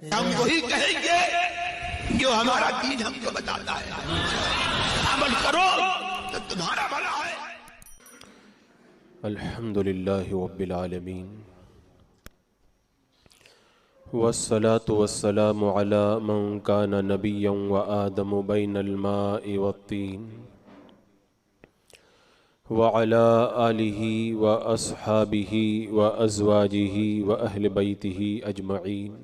ہم وہی کہیں گے جو ہمارا دین ہم کو بتاتا ہے، عمل کرو تو تمہارا بھلا ہے۔ الحمدللہ رب العالمین والصلاة والسلام على من كان نبيا وآدم بين الماء والطين وعلى آله وأصحابه وأزواجه وأهل بيته أجمعين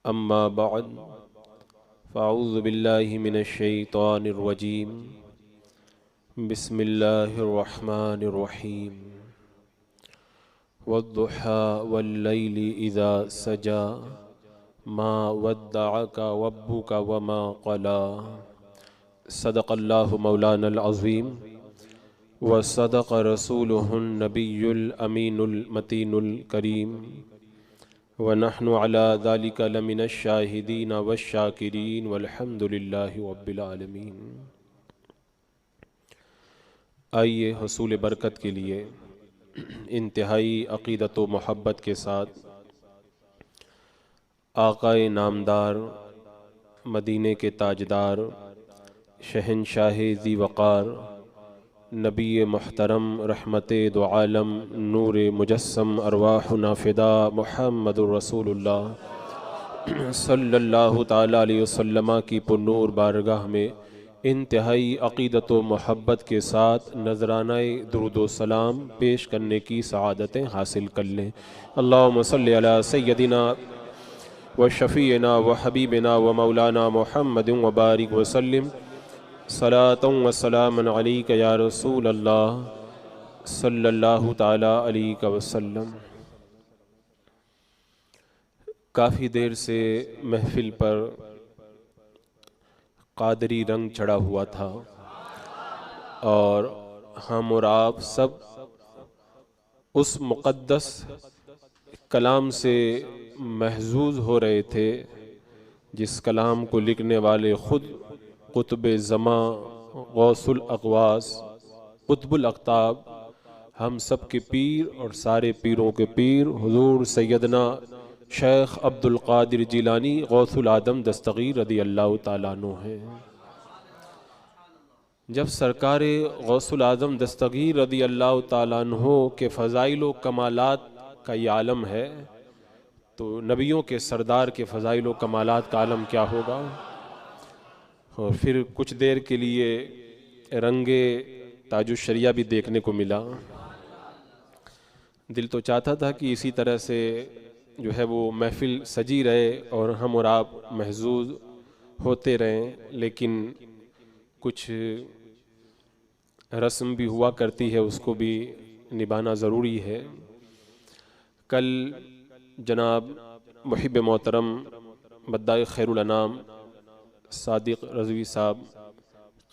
أما بعد فأعوذ بالله من الشيطان الرجيم بسم الله الرحمن الرحيم والضحى والليل إذا سجى ما ودعك ربك وما قلى صدق الله مولانا العظيم وصدق رسوله النبي الأمين المتين الكريم ونحن على ذلك لمن الشاهدين والشاكرين والحمد لله رب العالمين۔ آئیے حصول برکت کے لیے انتہائی عقیدت و محبت کے ساتھ آقائے نامدار، مدینے کے تاجدار، شہنشاہ ذی وقار، نبی محترم، رحمت دو عالم، نور مجسم، ارواحنا فدا، محمد رسول اللہ صلی اللہ تعالیٰ علیہ وسلم کی پرنور بارگاہ میں انتہائی عقیدت و محبت کے ساتھ نذرانہ درود و سلام پیش کرنے کی سعادتیں حاصل کر لیں۔ اللہم صلی علی سیدنا و شفیعنا و حبیبنا و مولانا محمد و بارک وسلم صلاة و سلام علیک یا رسول اللہ صلی اللہ تعالیٰ علیہ وسلم۔ کافی دیر سے محفل پر قادری رنگ چڑھا ہوا تھا اور ہم اور آپ سب اس مقدس کلام سے محظوظ ہو رہے تھے جس کلام کو لکھنے والے خود قطب زمان، غوث الاقواس، قطب الاقطاب، ہم سب کے پیر اور سارے پیروں کے پیر حضور سیدنا شیخ عبد القادر جیلانی غوث العظم دستگیر رضی اللہ تعالیٰ عنہ ہیں۔ جب سرکار غوث العظم دستگیر رضی اللہ تعالیٰ عنہ کے فضائل و کمالات کا یہ عالم ہے تو نبیوں کے سردار کے فضائل و کمالات کا عالم کیا ہوگا؟ اور پھر کچھ دیر کے لیے رنگ تاج الشریعہ بھی دیکھنے کو ملا۔ دل تو چاہتا تھا کہ اسی طرح سے جو ہے وہ محفل سجی رہے اور ہم اور آپ محظوظ ہوتے رہیں، لیکن کچھ رسم بھی ہوا کرتی ہے، اس کو بھی نبھانا ضروری ہے۔ کل جناب محب محترم مدعی خیر الانام صادق رضوی صاحب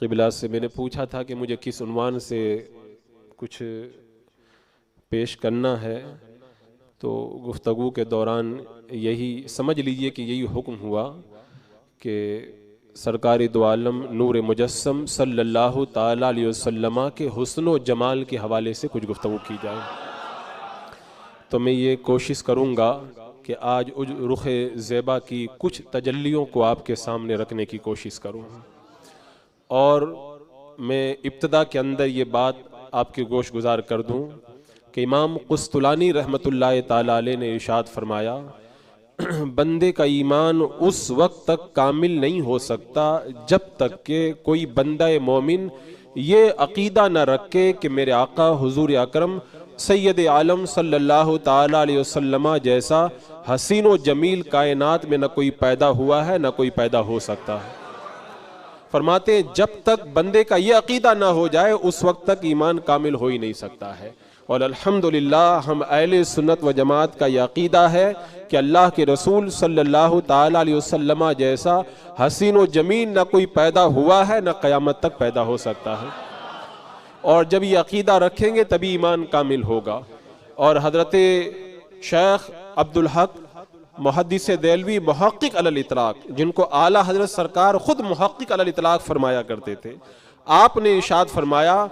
قبلہ سے میں نے پوچھا تھا کہ مجھے کس عنوان سے کچھ پیش کرنا ہے، تو گفتگو کے دوران یہی سمجھ لیجئے کہ یہی حکم ہوا کہ سرکار دو عالم نور مجسم صلی اللہ تعالیٰ علیہ وسلم کے حسن و جمال کے حوالے سے کچھ گفتگو کی جائے۔ تو میں یہ کوشش کروں گا کہ آج رخ زیبا کی کچھ تجلیوں کو آپ کے سامنے رکھنے کی کوشش کروں، اور میں ابتدا کے اندر یہ بات آپ کے گوش گزار کر دوں کہ امام قسطلانی رحمت اللہ تعالیٰ علیہ نے ارشاد فرمایا، بندے کا ایمان اس وقت تک کامل نہیں ہو سکتا جب تک کہ کوئی بندہ مومن یہ عقیدہ نہ رکھے کہ میرے آقا حضور اکرم سید عالم صلی اللہ تعالیٰ علیہ وسلم جیسا حسین و جمیل کائنات میں نہ کوئی پیدا ہوا ہے نہ کوئی پیدا ہو سکتا ہے۔ فرماتے ہیں جب تک بندے کا یہ عقیدہ نہ ہو جائے اس وقت تک ایمان کامل ہو ہی نہیں سکتا ہے۔ اور الحمدللہ ہم اہل سنت و جماعت کا یہ عقیدہ ہے کہ اللہ کے رسول صلی اللہ تعالیٰ علیہ وسلم جیسا حسین و جمیل نہ کوئی پیدا ہوا ہے نہ قیامت تک پیدا ہو سکتا ہے، اور جب یہ عقیدہ رکھیں گے تبھی ایمان کامل ہوگا۔ اور حضرت شیخ عبدالحق محدث دہلوی محقق علی الاطلاق، جن کو اعلیٰ حضرت سرکار خود محقق علی الاطلاق فرمایا کرتے تھے، آپ نے ارشاد فرمایا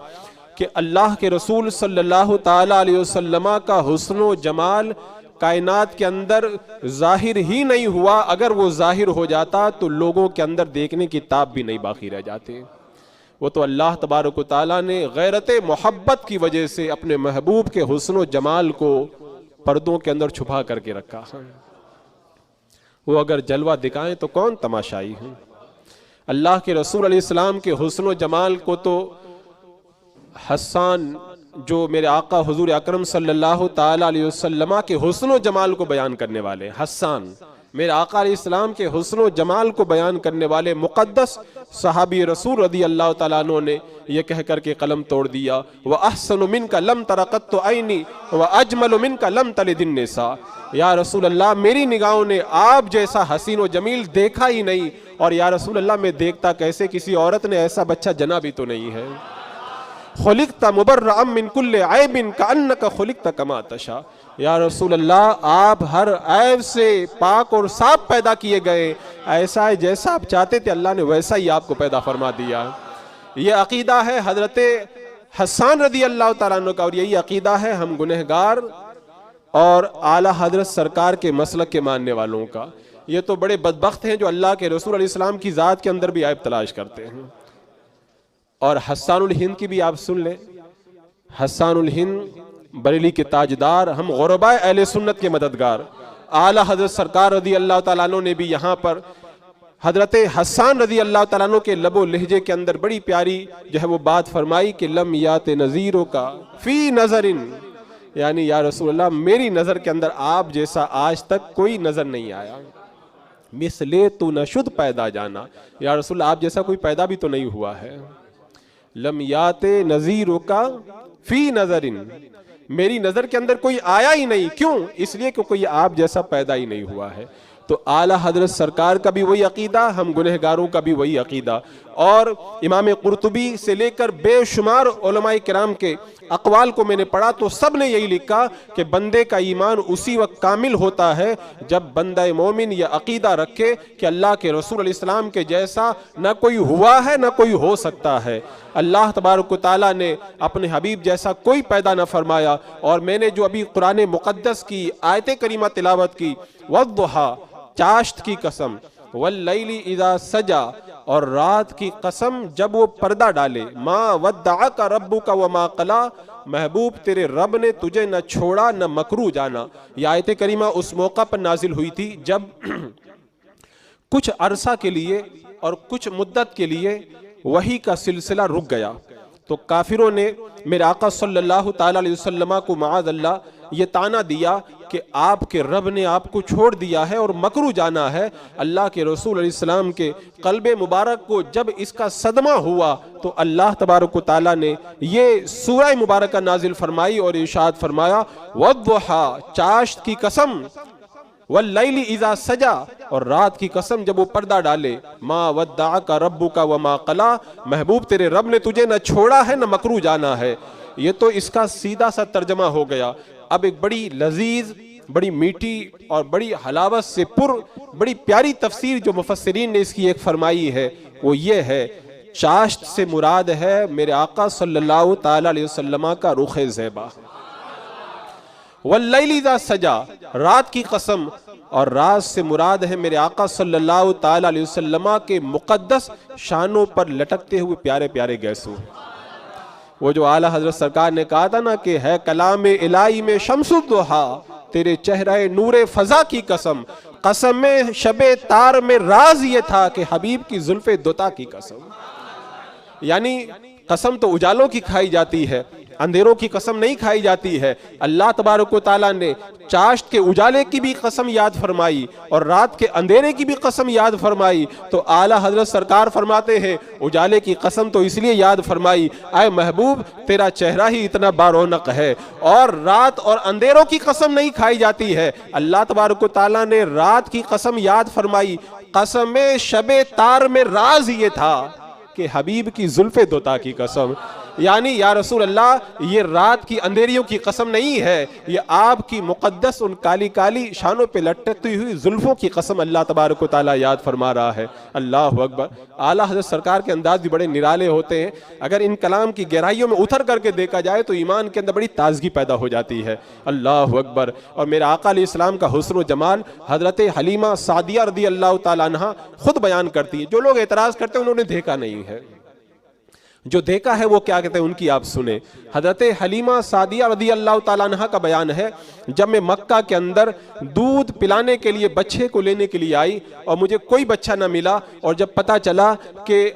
کہ اللہ کے رسول صلی اللہ تعالیٰ علیہ وسلم کا حسن و جمال کائنات کے اندر ظاہر ہی نہیں ہوا، اگر وہ ظاہر ہو جاتا تو لوگوں کے اندر دیکھنے کی تاب بھی نہیں باقی رہ جاتے۔ وہ تو اللہ تبارک و تعالیٰ نے غیرت محبت کی وجہ سے اپنے محبوب کے حسن و جمال کو پردوں کے اندر چھپا کر کے رکھا ہے۔ وہ اگر جلوہ دکھائیں تو کون تماشائی ہیں؟ اللہ کے رسول علیہ السلام کے حسن و جمال کو تو حسان، جو میرے آقا حضور اکرم صلی اللہ تعالی علیہ وسلم کے حسن و جمال کو بیان کرنے والے، حسان میرے آقا علیہ السلام کے حسن و جمال کو بیان کرنے والے مقدس صحابی رسول رضی اللہ تعالیٰ عنہ نے یہ کہہ کر کے قلم توڑ دیا، وَأَحْسَنُ مِنْكَ لَمْ تَرَ قَطُّ عَيْنِي وَأَجْمَلُ مِنْكَ لَمْ تَلِدِ النِّسَاء۔ یا رسول اللہ میری نگاہوں نے آپ جیسا حسین و جمیل دیکھا ہی نہیں، اور یا رسول اللہ میں دیکھتا کیسے، کسی عورت نے ایسا بچہ جنا بھی تو نہیں ہے۔ خلقت مبرأ من کل عیب کأنک خلقت کما تشاء۔ یا رسول اللہ آپ ہر عیب سے پاک اور صاف پیدا کیے گئے، ایسا ہے جیسا آپ چاہتے تھے اللہ نے ویسا ہی آپ کو پیدا فرما دیا۔ یہ عقیدہ ہے حضرت حسان رضی اللہ تعالیٰ عنہ کا، اور یہی عقیدہ ہے ہم گنہگار اور اعلیٰ حضرت سرکار کے مسلک کے ماننے والوں کا۔ یہ تو بڑے بدبخت ہیں جو اللہ کے رسول علیہ السلام کی ذات کے اندر بھی عیب تلاش کرتے ہیں۔ اور حسان الہند کی بھی آپ سن لیں، حسان الہند بریلی کے تاجدار، ہم غرباء اہل سنت کے مددگار، اعلیٰ حضرت سرکار رضی اللہ تعالیٰ عنہ نے بھی یہاں پر حضرت حسان رضی اللہ تعالیٰ عنہ کے لب و لہجے کے اندر بڑی پیاری جو ہے وہ بات فرمائی کہ لم یات نظیروں کا فی نظرن، یعنی یا رسول اللہ میری نظر کے اندر آپ جیسا آج تک کوئی نظر نہیں آیا۔ مثلے تو نشد پیدا جانا، یا رسول اللہ آپ جیسا کوئی پیدا بھی تو نہیں ہوا ہے۔ لم یات نظیروں کا فی نظرن، میری نظر کے اندر کوئی آیا ہی نہیں، کیوں؟ اس لیے کہ کوئی آپ جیسا پیدا ہی نہیں ہوا ہے۔ تو اعلیٰ حضرت سرکار کا بھی وہی عقیدہ، ہم گنہگاروں کا بھی وہی عقیدہ، اور امام قرطبی سے لے کر بے شمار علماء کرام کے اقوال کو میں نے پڑھا تو سب نے یہی لکھا کہ بندے کا ایمان اسی وقت کامل ہوتا ہے جب بندہ مومن یہ عقیدہ رکھے کہ اللہ کے رسول علیہ السلام کے جیسا نہ کوئی ہوا ہے نہ کوئی ہو سکتا ہے۔ اللہ تبارک و تعالیٰ نے اپنے حبیب جیسا کوئی پیدا نہ فرمایا، اور میں نے جو ابھی قرآن مقدس کی آیت کریمہ تلاوت کی، وَالضُّحَىٰ چاشت کی قسم، وَاللَّيْلِ اِذَا سَجَا اور رات کی قسم جب وہ پردہ ڈالے، مَا وَدَّعَكَ رَبُّكَ وَمَا قَلَا، محبوب تیرے رب نے تجھے نہ چھوڑا نہ مکروہ جانا۔ یہ آیت کریمہ اس موقع پر نازل ہوئی تھی جب کچھ عرصہ کے لیے اور کچھ مدت کے لیے وحی کا سلسلہ رک گیا، تو کافروں نے میرے آقا صلی اللہ تعالیٰ علیہ وسلم کو معاذ اللہ یہ طعنہ دیا کہ آپ کے رب نے آپ کو چھوڑ دیا ہے اور مکروہ جانا ہے۔ اللہ کے رسول علیہ السلام کے قلب مبارک کو جب اس کا صدمہ ہوا تو اللہ تبارک و تعالیٰ نے یہ سورہ مبارکہ نازل فرمائی اور ارشاد فرمایا، وَالضُّحَىٰ چاشت کی قسم، وَاللَّيْلِ اِذَا سَجَا اور رات کی قسم جب وہ پردہ ڈالے، مَا وَدَّعَكَ رَبُّكَ وَمَا قَلَا محبوب تیرے رب نے تجھے نہ چھوڑا ہے نہ مکروہ جانا ہے۔ یہ تو اس کا سیدھا سا ترجمہ ہو گیا۔ اب ایک بڑی لذیذ، بڑی میٹھی اور بڑی حلاوت سے بڑی پیاری تفسیر جو مفسرین نے اس کی ایک فرمائی ہے وہ یہ ہے، چاشت سے مراد ہے میرے آقا صلی اللہ تعالی علیہ وسلم کا رخ زیبا، واللیل اذا سجا رات کی قسم، اور رات سے مراد ہے میرے آقا صلی اللہ تعالی علیہ وسلم کے مقدس شانوں پر لٹکتے ہوئے پیارے پیارے گیسو۔ وہ جو اعلیٰ حضرت سرکار نے کہا تھا نا کہ ہے کلام الہی میں شمس الضحیٰ، تیرے چہرہ نور فضا کی قسم، قسم شب تار میں راز یہ تھا کہ حبیب کی زلف دوتا کی قسم۔ یعنی قسم تو اجالوں کی کھائی جاتی ہے، اندھیروں کی قسم نہیں کھائی جاتی ہے۔ اللہ تبارک و تعالیٰ نے چاشت کے اجالے کی بھی قسم یاد فرمائی اور رات کے اندھیرے کی بھی قسم یاد فرمائی، تو اعلیٰ حضرت سرکار فرماتے ہیں اجالے کی قسم تو اس لیے یاد فرمائی اے محبوب تیرا چہرہ ہی اتنا بارونق ہے، اور رات اور اندھیروں کی قسم نہیں کھائی جاتی ہے۔ اللہ تبارک و تعالیٰ نے رات کی قسم یاد فرمائی، قسم شب تار میں راز یہ تھا کہ حبیب کی زلف دوتا کی قسم۔ یعنی یا رسول اللہ یہ رات کی اندھیریوں کی قسم نہیں ہے، یہ آپ کی مقدس ان کالی کالی شانوں پہ لٹکتی ہوئی زلفوں کی قسم اللہ تبارک و تعالیٰ یاد فرما رہا ہے۔ اللہ اکبر۔ اعلیٰ حضرت سرکار کے انداز بھی بڑے نرالے ہوتے ہیں، اگر ان کلام کی گہرائیوں میں اتر کر کے دیکھا جائے تو ایمان کے اندر بڑی تازگی پیدا ہو جاتی ہے۔ اللہ اکبر۔ اور میرے آقا علیہ السلام کا حسن و جمال حضرت حلیمہ سعدیہ رضی اللہ تعالیٰ عنہ خود بیان کرتی ہے۔ جو لوگ اعتراض کرتے ہیں انہوں نے دیکھا نہیں ہے، جو دیکھا ہے وہ کیا کہتے ہیں ان کی آپ سنیں۔ حضرت حلیمہ سعدیہ رضی اللہ تعالیٰ عنہ کا بیان ہے، جب میں مکہ کے اندر دودھ پلانے کے لیے بچے کو لینے کے لیے آئی اور مجھے کوئی بچہ نہ ملا، اور جب پتا چلا کہ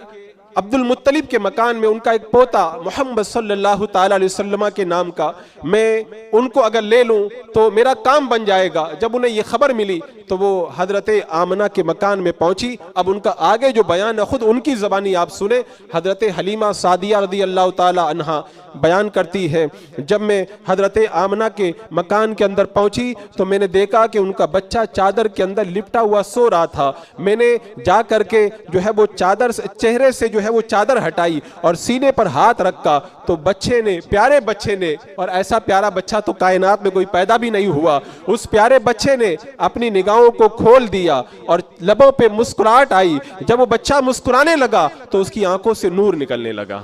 عبد المطلب کے مکان میں ان کا ایک پوتا محمد صلی اللہ تعالیٰ علیہ وسلم کے نام کا، میں ان کو اگر لے لوں تو میرا کام بن جائے گا، جب انہیں یہ خبر ملی تو وہ حضرت آمنہ کے مکان میں پہنچی۔ اب ان کا آگے جو بیان ہے خود ان کی زبانی آپ سنیں۔ حضرت حلیمہ سعدیہ رضی اللہ تعالیٰ عنہ بیان کرتی ہے، جب میں حضرت آمنہ کے مکان کے اندر پہنچی تو میں نے دیکھا کہ ان کا بچہ چادر کے اندر لپٹا ہوا سو رہا تھا۔ میں نے جا کر کے جو ہے وہ چادر چہرے سے جو ہے وہ چادر ہٹائی اور سینے پر ہاتھ رکھا تو بچے نے، پیارے بچے نے، اور ایسا پیارا بچہ تو کائنات میں کوئی پیدا بھی نہیں ہوا، اس پیارے بچے نے اپنی نگاہوں کو کھول دیا اور لبوں پہ مسکراہٹ آئی۔ جب وہ بچہ مسکرانے لگا تو اس کی آنکھوں سے نور نکلنے لگا۔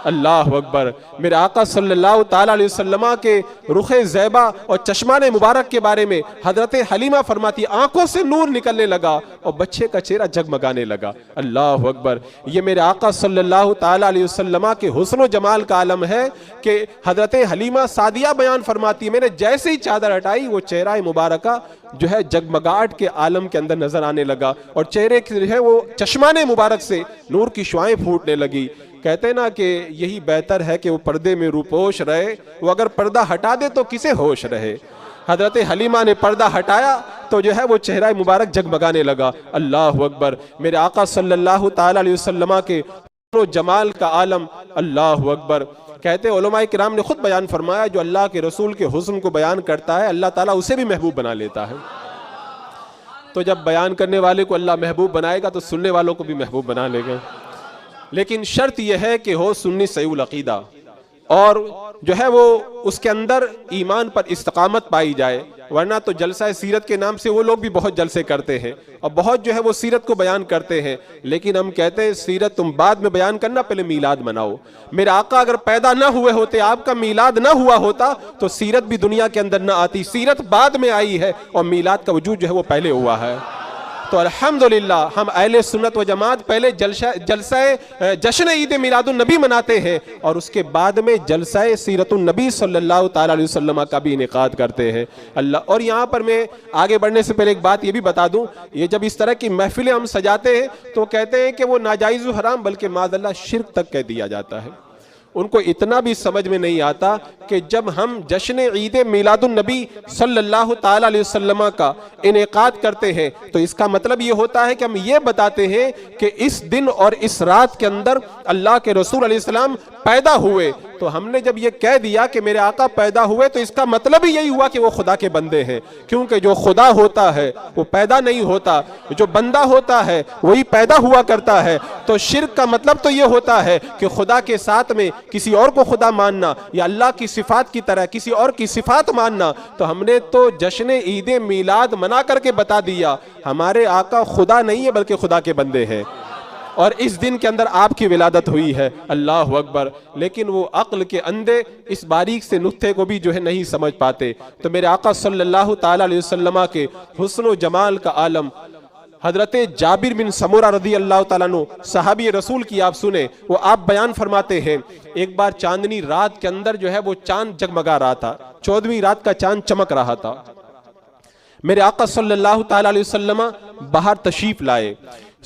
اللہ اکبر۔ میرے آقا صلی اللہ تعالیٰ علیہ وسلم کے رخ زیبا اور چشمان مبارک کے بارے میں حضرت حلیمہ فرماتی آنکھوں سے نور نکلنے لگا اور بچے کا چہرہ جگمگانے لگا۔ اللہ اکبر۔ یہ میرے آقا صلی اللہ تعالیٰ علیہ وسلم کے حسن و جمال کا عالم ہے کہ حضرت حلیمہ سعدیہ بیان فرماتی میں نے جیسے ہی چادر ہٹائی وہ چہرہ مبارکہ جو ہے جگمگاہٹ کے عالم کے اندر نظر آنے لگا اور چہرے جو ہے وہ چشمان مبارک سے نور کی شعائیں پھوٹنے لگی۔ کہتے ہیں نا کہ یہی بہتر ہے کہ وہ پردے میں روپوش رہے، وہ اگر پردہ ہٹا دے تو کسے ہوش رہے۔ حضرت حلیمہ نے پردہ ہٹایا تو جو ہے وہ چہرہ مبارک جگمگانے لگا۔ اللہ اکبر۔ میرے آقا صلی اللہ تعالیٰ علیہ وسلم کے حسن و جمال کا عالم۔ اللہ اکبر۔ کہتے ہیں علماء کرام نے خود بیان فرمایا جو اللہ کے رسول کے حسن کو بیان کرتا ہے اللہ تعالیٰ اسے بھی محبوب بنا لیتا ہے۔ تو جب بیان کرنے والے کو اللہ محبوب بنائے گا تو سننے والوں کو بھی محبوب بنا لے گا، لیکن شرط یہ ہے کہ ہو سنی صحیح العقیدہ اور جو ہے وہ اس کے اندر ایمان پر استقامت پائی جائے، ورنہ تو جلسہ سیرت کے نام سے وہ لوگ بھی بہت جلسے کرتے ہیں اور بہت جو ہے وہ سیرت کو بیان کرتے ہیں، لیکن ہم کہتے ہیں سیرت تم بعد میں بیان کرنا، پہلے میلاد مناؤ۔ میرے آقا اگر پیدا نہ ہوئے ہوتے، آپ کا میلاد نہ ہوا ہوتا تو سیرت بھی دنیا کے اندر نہ آتی، سیرت بعد میں آئی ہے اور میلاد کا وجود جو ہے وہ پہلے ہوا ہے۔ تو الحمدللہ ہم اہل سنت و جماعت پہلے جلسہ جشن عید میلاد النبی مناتے ہیں اور اس کے بعد میں جلسہ سیرت النبی صلی اللہ تعالیٰ علیہ وسلم کا بھی انعقاد کرتے ہیں۔ اللہ اور یہاں پر میں آگے بڑھنے سے پہلے ایک بات یہ بھی بتا دوں، یہ جب اس طرح کی محفلیں ہم سجاتے ہیں تو کہتے ہیں کہ وہ ناجائز و حرام بلکہ معاذ اللہ شرک تک کہہ دیا جاتا ہے۔ ان کو اتنا بھی سمجھ میں نہیں آتا کہ جب ہم جشن عید میلاد النبی صلی اللہ تعالیٰ علیہ وسلم کا انعقاد کرتے ہیں تو اس کا مطلب یہ ہوتا ہے کہ ہم یہ بتاتے ہیں کہ اس دن اور اس رات کے اندر اللہ کے رسول علیہ السلام پیدا ہوئے۔ تو ہم نے جب یہ کہہ دیا کہ میرے آقا پیدا ہوئے تو اس کا مطلب ہی یہی ہوا کہ وہ خدا کے بندے ہیں، کیونکہ جو خدا ہوتا ہے وہ پیدا نہیں ہوتا، جو بندہ ہوتا ہے وہی پیدا ہوا کرتا ہے۔ تو شرک کا مطلب تو یہ ہوتا ہے کہ خدا کے ساتھ میں کسی اور کو خدا ماننا یا اللہ کی صفات کی طرح کسی اور کی صفات ماننا۔ تو ہم نے تو جشن عید میلاد منا کر کے بتا دیا ہمارے آقا خدا نہیں ہے بلکہ خدا کے بندے ہیں اور اس دن کے اندر آپ کی ولادت ہوئی ہے۔ اللہ اکبر۔ لیکن وہ عقل کے اندھے اس باریک سے نقطے کو بھی جو ہے نہیں سمجھ پاتے۔ تو میرے آقا صلی اللہ تعالیٰ علیہ وسلم کے حسن و جمال کا عالم حضرت جابر بن سمورہ رضی اللہ تعالیٰ عنہ صحابی رسول کی آپ سنیں، وہ آپ بیان فرماتے ہیں ایک بار چاندنی رات کے اندر جو ہے وہ چاند جگمگا رہا تھا، 14ویں رات کا چاند چمک رہا تھا۔ میرے آقا صلی اللہ تعالیٰ علیہ وسلم باہر تشریف لائے،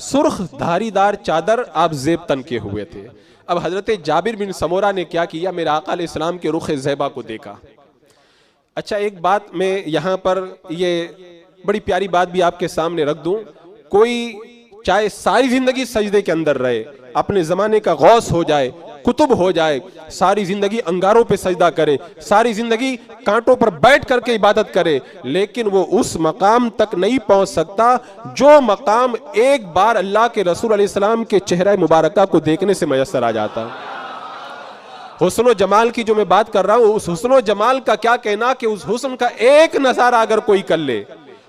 سرخ دھاری دار چادر آپ زیب تن کے ہوئے تھے۔ اب حضرت جابر بن سمورہ نے کیا کیا، میرے آقا علیہ السلام کے رخ زیبا کو دیکھا۔ اچھا ایک بات میں یہاں پر یہ بڑی پیاری بات بھی آپ کے سامنے رکھ دوں، کوئی چاہے ساری زندگی سجدے کے اندر رہے، اپنے زمانے کا غوث ہو جائے، کتب ہو جائے، ساری زندگی انگاروں پہ سجدہ کرے، ساری زندگی کانٹوں پر بیٹھ کر کے عبادت کرے، لیکن وہ اس مقام تک نہیں پہنچ سکتا جو مقام ایک بار اللہ کے رسول علیہ السلام کے چہرہ مبارکہ کو دیکھنے سے میسر آ جاتا۔ حسن و جمال کی جو میں بات کر رہا ہوں، اس حسن و جمال کا کیا کہنا کہ اس حسن کا ایک نظارہ اگر کوئی کر لے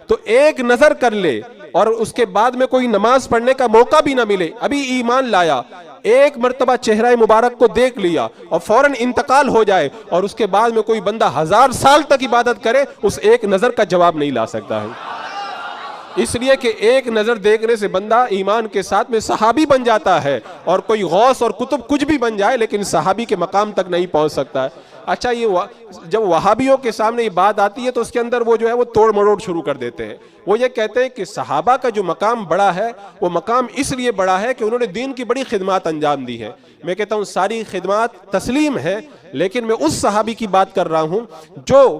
تو ایک نظر کر لے اور اس کے بعد میں کوئی نماز پڑھنے کا موقع بھی نہ ملے، ابھی ایمان لایا، ایک مرتبہ چہرہ مبارک کو دیکھ لیا اور فوراً انتقال ہو جائے، اور اس کے بعد میں کوئی بندہ 1000 سال تک عبادت کرے، اس ایک نظر کا جواب نہیں لا سکتا ہے۔ اس لیے کہ ایک نظر دیکھنے سے بندہ ایمان کے ساتھ میں صحابی بن جاتا ہے، اور کوئی غوث اور قطب کچھ بھی بن جائے لیکن صحابی کے مقام تک نہیں پہنچ سکتا ہے۔ اچھا، یہ جب وہابیوں کے سامنے یہ بات آتی ہے تو اس کے اندر وہ جو ہے وہ توڑ مروڑ شروع کر دیتے ہیں۔ وہ یہ کہتے ہیں کہ صحابہ کا جو مقام بڑا ہے وہ مقام اس لیے بڑا ہے کہ انہوں نے دین کی بڑی خدمات انجام دی ہے۔ میں کہتا ہوں ساری خدمات تسلیم ہے، لیکن میں اس صحابی کی بات کر رہا ہوں جو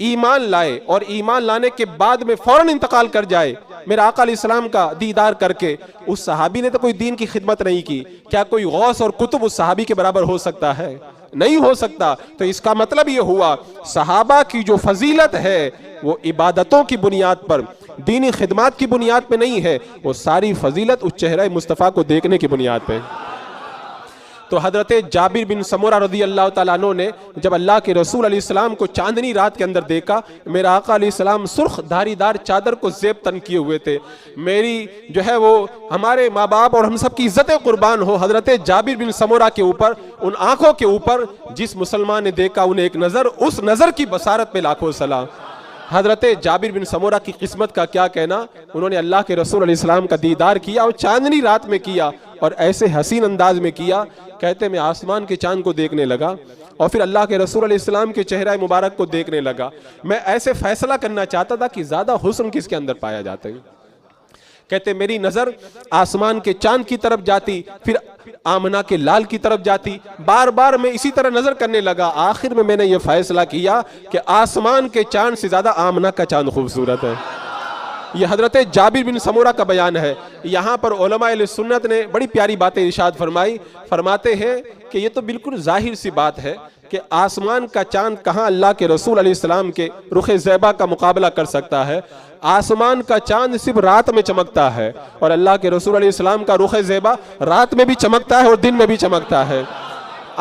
ایمان لائے اور ایمان لانے کے بعد میں فوراً انتقال کر جائے میرے آقا علیہ السلام کا دیدار کر کے۔ اس صحابی نے تو کوئی دین کی خدمت نہیں کی، کیا کوئی غوث اور قطب اس صحابی کے برابر ہو سکتا ہے؟ نہیں ہو سکتا۔ تو اس کا مطلب یہ ہوا صحابہ کی جو فضیلت ہے وہ عبادتوں کی بنیاد پر، دینی خدمات کی بنیاد پہ نہیں ہے، وہ ساری فضیلت اس چہرہ مصطفیٰ کو دیکھنے کی بنیاد پہ۔ تو حضرت جابر بن سمورہ رضی اللہ تعالیٰ عنہ نے جب اللہ کے رسول علیہ السلام کو چاندنی رات کے اندر دیکھا، میرا آقا علیہ السلام سرخ دھاری دار چادر کو زیب تن کیے ہوئے تھے۔ میری جو ہے وہ ہمارے ماں باپ اور ہم سب کی عزت قربان ہو حضرت جابر بن سمورہ کے اوپر، ان آنکھوں کے اوپر جس مسلمان نے دیکھا انہیں ایک نظر، اس نظر کی بصارت پہ لاکھوں سلام۔ حضرت جابر بن سمورہ کی قسمت کا کیا کہنا، انہوں نے اللہ کے رسول علیہ السلام کا دیدار کیا اور چاندنی رات میں کیا، اور ایسے حسین انداز میں کیا، کہتے میں آسمان کے چاند کو دیکھنے لگا اور پھر اللہ کے رسول علیہ السلام کے چہرہ مبارک کو دیکھنے لگا۔ میں ایسے فیصلہ کرنا چاہتا تھا کہ زیادہ حسن کس کے اندر پایا جاتا ہے۔ کہتے میری نظر آسمان کے چاند کی طرف جاتی، پھر آمنہ کے لال کی طرف جاتی، بار بار میں اسی طرح نظر کرنے لگا۔ آخر میں نے یہ فیصلہ کیا کہ آسمان کے چاند سے زیادہ آمنہ کا چاند خوبصورت ہے۔ یہ حضرت جابر بن سمورہ کا بیان ہے۔ یہاں پر علماء اہل سنت نے بڑی پیاری باتیں ارشاد فرمائی، فرماتے ہیں کہ یہ تو بالکل ظاہر سی بات ہے کہ آسمان کا چاند کہاں اللہ کے رسول علیہ السلام کے رخ زیبا کا مقابلہ کر سکتا ہے۔ آسمان کا چاند صرف رات میں چمکتا ہے، اور اللہ کے رسول علیہ السلام کا رخ زیبا رات میں بھی چمکتا ہے اور دن میں بھی چمکتا ہے۔